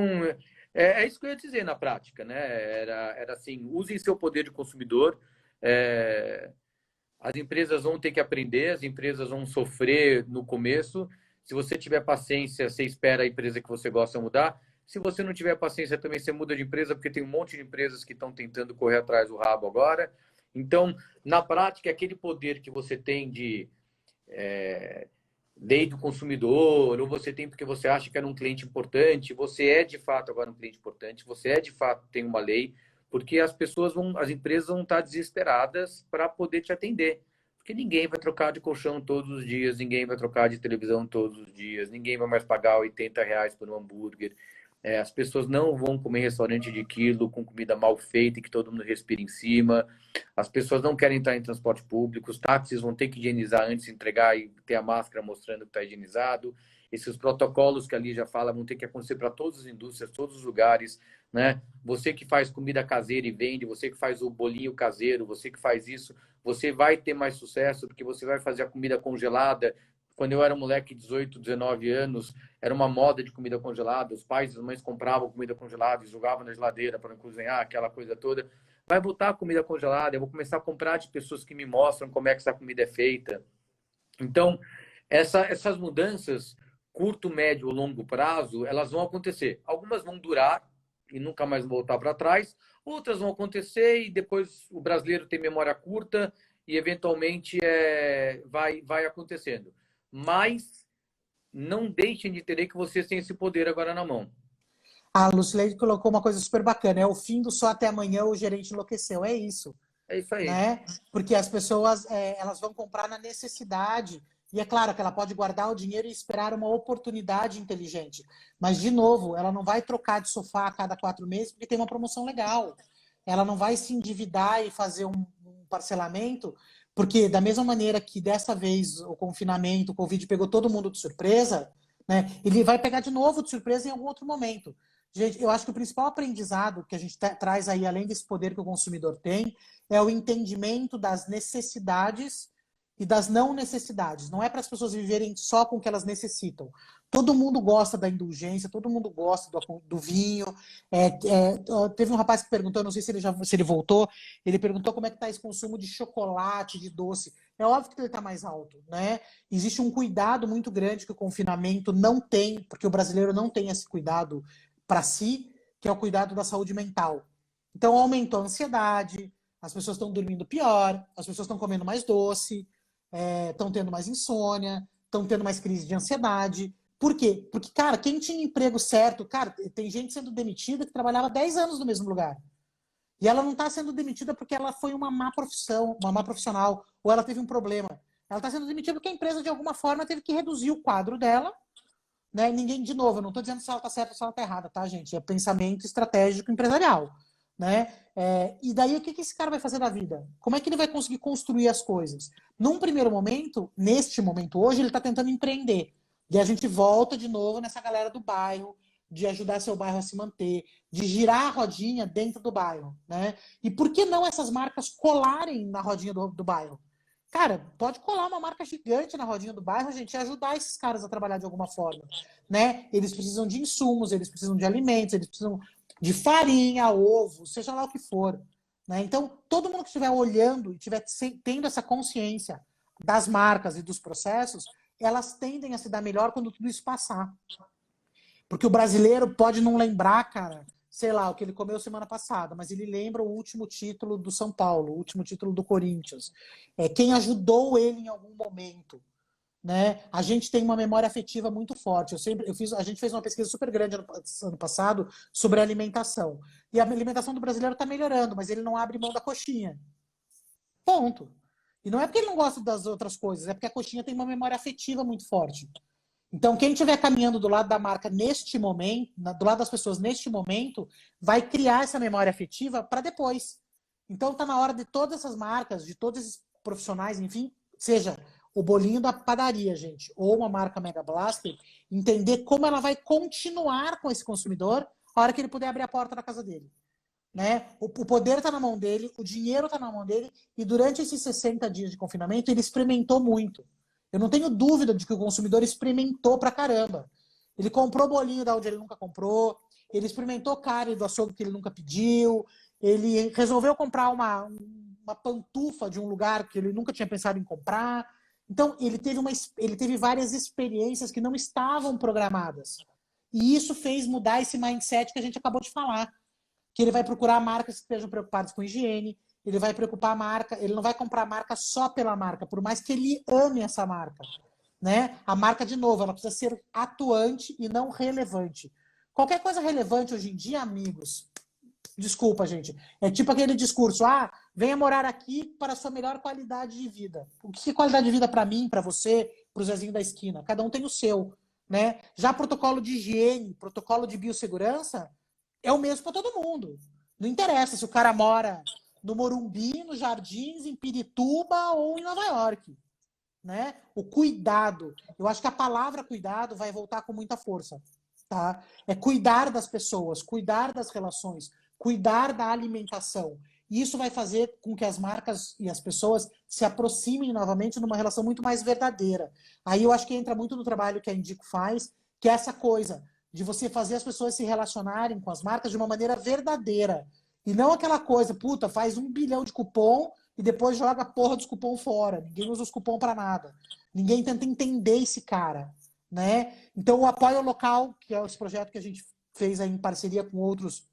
isso que eu ia dizer na prática, né? Era assim: usem seu poder de consumidor. As empresas vão ter que aprender, as empresas vão sofrer no começo. Se você tiver paciência, você espera a empresa que você gosta mudar. Se você não tiver paciência, também você muda de empresa, porque tem um monte de empresas que estão tentando correr atrás do rabo agora. Então, na prática, aquele poder que você tem de lei do consumidor, ou você tem porque você acha que era um cliente importante, você é de fato agora um cliente importante, você é de fato tem uma lei, porque as empresas vão estar desesperadas para poder te atender. Porque ninguém vai trocar de colchão todos os dias, ninguém vai trocar de televisão todos os dias, ninguém vai mais pagar R$ 80 por um hambúrguer. As pessoas não vão comer em restaurante de quilo com comida mal feita e que todo mundo respira em cima. As pessoas não querem entrar em transporte público. Os táxis vão ter que higienizar antes de entregar e ter a máscara mostrando que está higienizado. Esses protocolos que ali já fala vão ter que acontecer para todas as indústrias, todos os lugares, né? Você que faz comida caseira e vende, você que faz o bolinho caseiro, você que faz isso, você vai ter mais sucesso porque você vai fazer a comida congelada. Quando eu era moleque, 18, 19 anos, era uma moda de comida congelada. Os pais e as mães compravam comida congelada e jogavam na geladeira para cozinhar, aquela coisa toda. Vai botar comida congelada. Eu vou começar a comprar de pessoas que me mostram como é que essa comida é feita. Então, essas mudanças, curto, médio ou longo prazo, elas vão acontecer. Algumas vão durar e nunca mais voltar para trás. Outras vão acontecer e depois o brasileiro tem memória curta e, eventualmente, vai acontecendo. Mas não deixem de ter que vocês têm esse poder agora na mão. A Lucileide colocou uma coisa super bacana, é o fim do só até amanhã, o gerente enlouqueceu. É isso, É isso aí. né? Porque as pessoas elas vão comprar na necessidade. E é claro que ela pode guardar o dinheiro e esperar uma oportunidade inteligente. Mas, de novo, ela não vai trocar de sofá a cada 4 meses porque tem uma promoção legal. Ela não vai se endividar e fazer um parcelamento, porque da mesma maneira que dessa vez o confinamento, o Covid pegou todo mundo de surpresa, né? Ele vai pegar de novo de surpresa em algum outro momento. Gente, eu acho que o principal aprendizado que a gente traz aí, além desse poder que o consumidor tem, é o entendimento das necessidades e das não necessidades. Não é para as pessoas viverem só com o que elas necessitam. Todo mundo gosta da indulgência, todo mundo gosta do vinho. Teve um rapaz que perguntou, não sei se ele voltou, ele perguntou como é que está esse consumo de chocolate, de doce. É óbvio que ele está mais alto, né? Existe um cuidado muito grande que o confinamento não tem, porque o brasileiro não tem esse cuidado para si, que é o cuidado da saúde mental. Então aumentou a ansiedade, as pessoas estão dormindo pior, as pessoas estão comendo mais doce, estão tendo mais insônia, estão tendo mais crise de ansiedade. Por quê? Porque, cara, quem tinha emprego certo, cara, tem gente sendo demitida que trabalhava 10 anos no mesmo lugar. E ela não está sendo demitida porque ela foi uma má profissão, uma má profissional, ou ela teve um problema. Ela está sendo demitida porque a empresa, de alguma forma, teve que reduzir o quadro dela, né? Ninguém, de novo, eu não estou dizendo se ela está certa ou se ela está errada, tá, gente? É pensamento estratégico empresarial, né? E daí, o que esse cara vai fazer da vida? Como é que ele vai conseguir construir as coisas? Num primeiro momento, neste momento hoje, ele está tentando empreender. E a gente volta de novo nessa galera do bairro, de ajudar seu bairro a se manter, de girar a rodinha dentro do bairro, né? E por que não essas marcas colarem na rodinha do bairro? Cara, pode colar uma marca gigante na rodinha do bairro, gente, e ajudar esses caras a trabalhar de alguma forma, né? Eles precisam de insumos, eles precisam de alimentos, eles precisam de farinha, ovo, seja lá o que for, né? Então, todo mundo que estiver olhando e estiver tendo essa consciência das marcas e dos processos, elas tendem a se dar melhor quando tudo isso passar. Porque o brasileiro pode não lembrar, cara, sei lá, o que ele comeu semana passada, mas ele lembra o último título do São Paulo, o último título do Corinthians. Quem ajudou ele em algum momento, né? A gente tem uma memória afetiva muito forte. A gente fez uma pesquisa super grande ano passado sobre a alimentação. E a alimentação do brasileiro está melhorando, mas ele não abre mão da coxinha. Ponto. E não é porque ele não gosta das outras coisas, é porque a coxinha tem uma memória afetiva muito forte. Então, quem estiver caminhando do lado da marca neste momento, do lado das pessoas neste momento, vai criar essa memória afetiva para depois. Então, está na hora de todas essas marcas, de todos esses profissionais, enfim, seja o bolinho da padaria, gente, ou uma marca Mega Blaster, entender como ela vai continuar com esse consumidor a hora que ele puder abrir a porta da casa dele. Né? O poder está na mão dele, o dinheiro está na mão dele, e durante esses 60 dias de confinamento, ele experimentou muito. Eu não tenho dúvida de que o consumidor experimentou pra caramba. Ele comprou bolinho da onde ele nunca comprou, ele experimentou carne do açougue que ele nunca pediu, ele resolveu comprar uma pantufa de um lugar que ele nunca tinha pensado em comprar. Então, ele teve várias experiências que não estavam programadas. E isso fez mudar esse mindset que a gente acabou de falar. Que ele vai procurar marcas que estejam preocupadas com higiene, ele vai preocupar a marca, ele não vai comprar a marca só pela marca, por mais que ele ame essa marca, né? A marca, de novo, ela precisa ser atuante e não relevante. Qualquer coisa relevante hoje em dia, amigos, desculpa, gente, é tipo aquele discurso, venha morar aqui para a sua melhor qualidade de vida. O que é qualidade de vida para mim, para você, para o Zezinho da esquina? Cada um tem o seu, né? Já protocolo de higiene, protocolo de biossegurança é o mesmo para todo mundo. Não interessa se o cara mora no Morumbi, nos Jardins, em Pirituba ou em Nova York, né? O cuidado. Eu acho que a palavra cuidado vai voltar com muita força, tá? É cuidar das pessoas, cuidar das relações, cuidar da alimentação. Isso vai fazer com que as marcas e as pessoas se aproximem novamente numa relação muito mais verdadeira. Aí eu acho que entra muito no trabalho que a Indico faz, que é essa coisa de você fazer as pessoas se relacionarem com as marcas de uma maneira verdadeira. E não aquela coisa, puta, faz 1 bilhão de cupom e depois joga a porra dos cupom fora. Ninguém usa os cupom para nada. Ninguém tenta entender esse cara, né? Então o apoio local, que é esse projeto que a gente fez aí em parceria com outros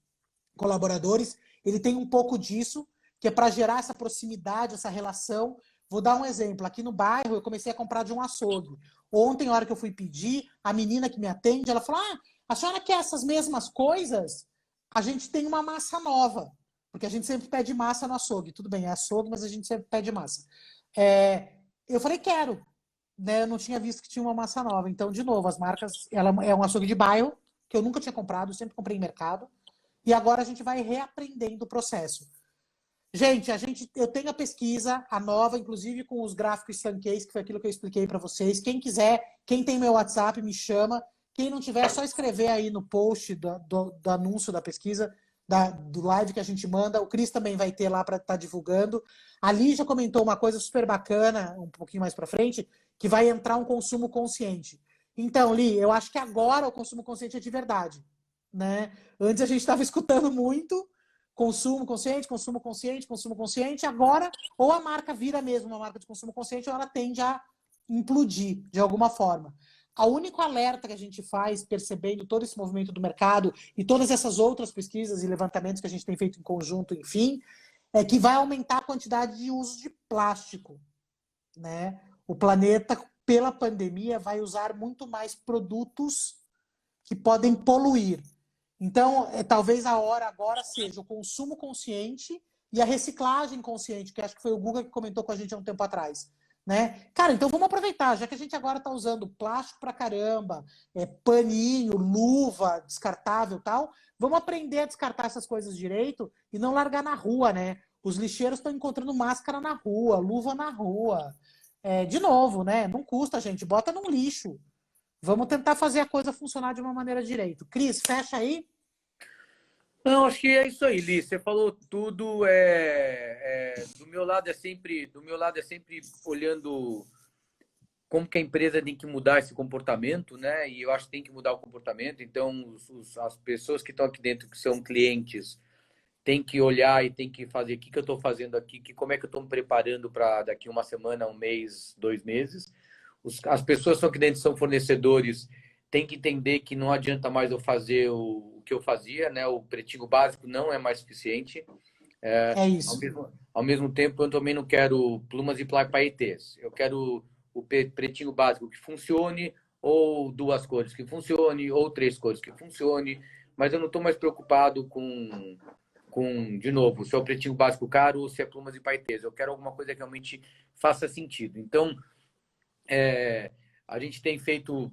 colaboradores, ele tem um pouco disso, que é para gerar essa proximidade, essa relação. Vou dar um exemplo. Aqui no bairro, eu comecei a comprar de um açougue. Ontem, na hora que eu fui pedir, a menina que me atende, ela falou: ah, a senhora quer essas mesmas coisas? A gente tem uma massa nova. Porque a gente sempre pede massa no açougue. Tudo bem, é açougue, mas a gente sempre pede massa. Eu falei, quero. Né? Eu não tinha visto que tinha uma massa nova. Então, de novo, as marcas... Ela é um açougue de bairro, que eu nunca tinha comprado, eu sempre comprei em mercado. E agora a gente vai reaprendendo o processo. Gente, eu tenho a pesquisa, a nova, inclusive com os gráficos Suncase, que foi aquilo que eu expliquei para vocês. Quem quiser, quem tem meu WhatsApp, me chama. Quem não tiver, é só escrever aí no post do anúncio da pesquisa, do live que a gente manda. O Cris também vai ter lá para estar divulgando. A Lígia comentou uma coisa super bacana, um pouquinho mais para frente, que vai entrar um consumo consciente. Então, Li, eu acho que agora o consumo consciente é de verdade, né? Antes a gente estava escutando muito consumo consciente, consumo consciente, consumo consciente. Agora, ou a marca vira mesmo uma marca de consumo consciente, ou ela tende a implodir de alguma forma. O único alerta que a gente faz, percebendo todo esse movimento do mercado e todas essas outras pesquisas e levantamentos que a gente tem feito em conjunto, enfim, é que vai aumentar a quantidade de uso de plástico, né? O planeta, pela pandemia, vai usar muito mais produtos que podem poluir. Então, talvez a hora agora seja o consumo consciente e a reciclagem consciente, que acho que foi o Guga que comentou com a gente há um tempo atrás. Né? Cara, então vamos aproveitar, já que a gente agora está usando plástico pra caramba, paninho, luva, descartável e tal, vamos aprender a descartar essas coisas direito e não largar na rua, né? Os lixeiros estão encontrando máscara na rua, luva na rua. De novo, né? Não custa, gente, bota num lixo. Vamos tentar fazer a coisa funcionar de uma maneira direito. Cris, fecha aí. Não, acho que é isso aí, Li. Você falou tudo. Do meu lado é sempre olhando como que a empresa tem que mudar esse comportamento, né? E eu acho que tem que mudar o comportamento. Então, as pessoas que estão aqui dentro, que são clientes, têm que olhar e têm que fazer o que eu estou fazendo aqui, como é que eu estou me preparando para daqui uma semana, um mês, 2 meses. As pessoas que estão aqui dentro, são fornecedores, têm que entender que não adianta mais eu fazer o que eu fazia, né? O pretinho básico não é mais suficiente. É Ao isso. mesmo tempo, eu também não quero plumas e paetês. Eu quero o pretinho básico que funcione, ou 2 cores que funcione, ou 3 cores que funcione, mas eu não estou mais preocupado de novo, se é o pretinho básico caro ou se é plumas e paetês. Eu quero alguma coisa que realmente faça sentido. Então, a gente tem feito,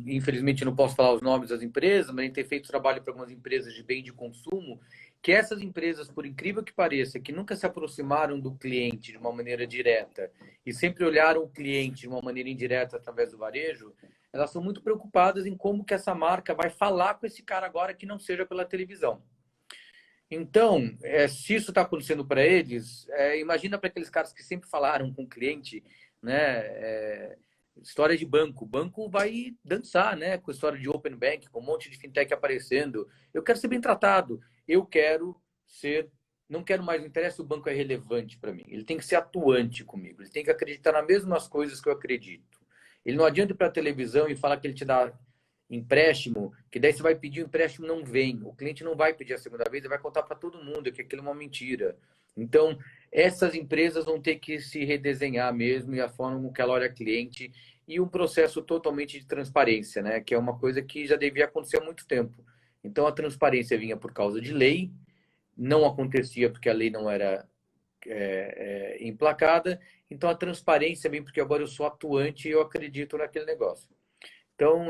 infelizmente não posso falar os nomes das empresas, mas a gente tem feito trabalho para algumas empresas de bem de consumo, que essas empresas, por incrível que pareça, que nunca se aproximaram do cliente de uma maneira direta e sempre olharam o cliente de uma maneira indireta através do varejo, elas são muito preocupadas em como que essa marca vai falar com esse cara agora que não seja pela televisão. Então, se isso está acontecendo para eles, imagina para aqueles caras que sempre falaram com o cliente, né? História de banco. O banco vai dançar, né? Com a história de Open Bank, com um monte de fintech aparecendo. Eu quero ser bem tratado. Eu quero ser. Não quero mais, não interessa se o banco é relevante para mim. Ele tem que ser atuante comigo. Ele tem que acreditar nas mesmas coisas que eu acredito. Ele não adianta ir para a televisão e falar que ele te dá empréstimo, que daí você vai pedir o empréstimo, não vem. O cliente não vai pedir a segunda vez, ele vai contar para todo mundo que aquilo é uma mentira. Então, essas empresas vão ter que se redesenhar mesmo e a forma como que ela olha cliente e um processo totalmente de transparência, né? Que é uma coisa que já devia acontecer há muito tempo. Então, a transparência vinha por causa de lei, não acontecia porque a lei não era emplacada. Então, a transparência vem porque agora eu sou atuante e eu acredito naquele negócio. Então,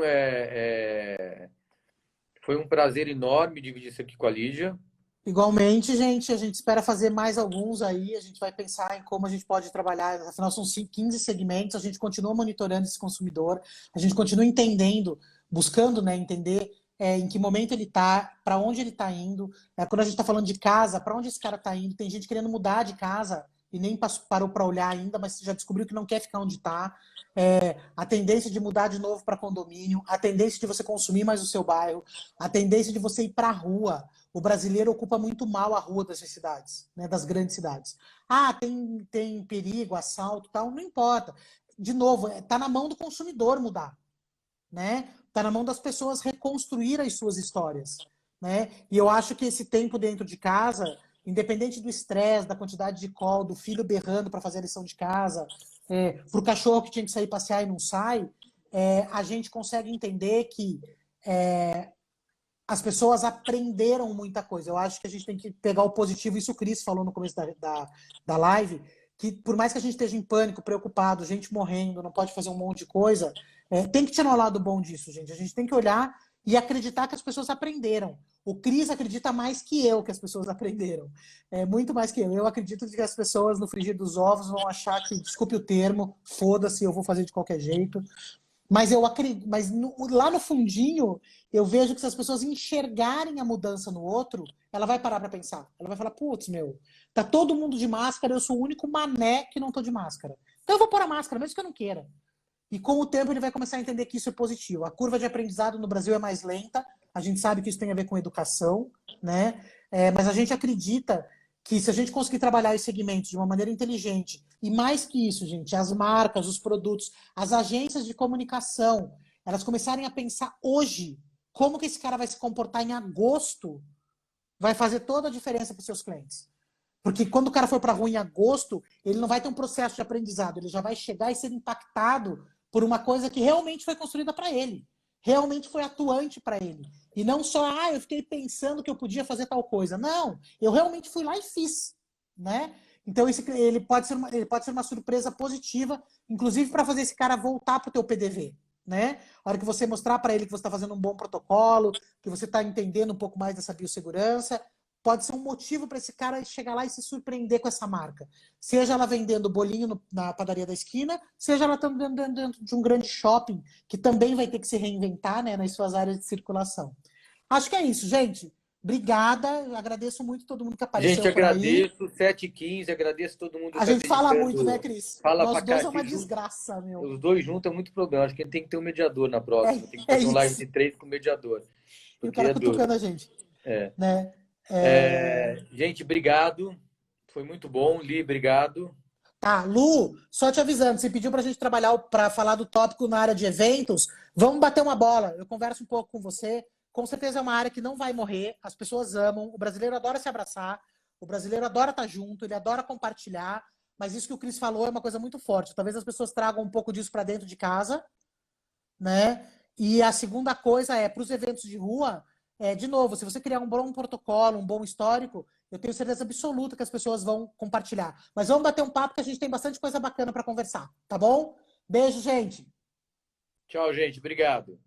foi um prazer enorme dividir isso aqui com a Lígia. Igualmente, gente, a gente espera fazer mais alguns aí, a gente vai pensar em como a gente pode trabalhar, afinal são 15 segmentos, a gente continua monitorando esse consumidor, a gente continua entendendo, buscando, né, entender em que momento ele está, para onde ele está indo, quando a gente está falando de casa, para onde esse cara está indo, tem gente querendo mudar de casa e nem parou para olhar ainda, mas já descobriu que não quer ficar onde está, a tendência de mudar de novo para condomínio, a tendência de você consumir mais o seu bairro, a tendência de você ir para a rua. O brasileiro ocupa muito mal a rua das cidades, né, das grandes cidades. Ah, tem perigo, assalto, tal, não importa. De novo, está na mão do consumidor mudar, né? Está na mão das pessoas reconstruir as suas histórias, né? E eu acho que esse tempo dentro de casa, independente do estresse, da quantidade de call, do filho berrando para fazer a lição de casa, para o cachorro que tinha que sair passear e não sai, a gente consegue entender que as pessoas aprenderam muita coisa. Eu acho que a gente tem que pegar o positivo, isso o Cris falou no começo da live, que por mais que a gente esteja em pânico, preocupado, gente morrendo, não pode fazer um monte de coisa, tem que tirar o lado bom disso, gente. A gente tem que olhar e acreditar que as pessoas aprenderam. O Cris acredita mais que eu que as pessoas aprenderam. Muito mais que eu. Eu acredito que as pessoas no frigir dos ovos vão achar que, desculpe o termo, foda-se, eu vou fazer de qualquer jeito. Mas eu acredito, lá no fundinho, eu vejo que se as pessoas enxergarem a mudança no outro, ela vai parar para pensar. Ela vai falar, putz, meu, tá todo mundo de máscara, eu sou o único mané que não tô de máscara. Então eu vou pôr a máscara, mesmo que eu não queira. E com o tempo ele vai começar a entender que isso é positivo. A curva de aprendizado no Brasil é mais lenta, a gente sabe que isso tem a ver com educação, né? Mas a gente acredita que se a gente conseguir trabalhar os segmentos de uma maneira inteligente, e mais que isso, gente, as marcas, os produtos, as agências de comunicação, elas começarem a pensar hoje como que esse cara vai se comportar em agosto, vai fazer toda a diferença para os seus clientes. Porque quando o cara for para a rua em agosto, ele não vai ter um processo de aprendizado, ele já vai chegar e ser impactado por uma coisa que realmente foi construída para ele, realmente foi atuante para ele. E não só, eu fiquei pensando que eu podia fazer tal coisa. Não, eu realmente fui lá e fiz, né? Então ele pode ser uma surpresa positiva, inclusive para fazer esse cara voltar para o teu PDV, né? A hora que você mostrar para ele que você está fazendo um bom protocolo, que você está entendendo um pouco mais dessa biossegurança, pode ser um motivo para esse cara chegar lá e se surpreender com essa marca. Seja ela vendendo bolinho na padaria da esquina, seja ela estando dentro de um grande shopping, que também vai ter que se reinventar, né, nas suas áreas de circulação. Acho que é isso, gente. Obrigada, agradeço muito todo mundo que apareceu Gente, por aí. agradeço, 7h15, agradeço todo mundo que A está gente fala dedicando. muito, né, Cris? Fala Nós pra dois é cá, uma desgraça, meu. os dois juntos é muito problema. Acho que a gente tem que ter um mediador na próxima. Tem que fazer um live de 3 com o mediador. E o Porque cara é duro. cutucando a gente. Né? Gente, obrigado. Foi muito bom. Li, obrigado. Tá, Lu, só te avisando, você pediu pra gente trabalhar, pra falar do tópico na área de eventos, vamos bater uma bola, eu converso um pouco com você, com certeza é uma área que não vai morrer, as pessoas amam, o brasileiro adora se abraçar, o brasileiro adora estar junto, ele adora compartilhar, mas isso que o Cris falou é uma coisa muito forte, talvez as pessoas tragam um pouco disso pra dentro de casa, né? E a segunda coisa para os eventos de rua, de novo, se você criar um bom protocolo, um bom histórico, eu tenho certeza absoluta que as pessoas vão compartilhar. Mas vamos bater um papo que a gente tem bastante coisa bacana para conversar, tá bom? Beijo, gente. Tchau, gente. Obrigado.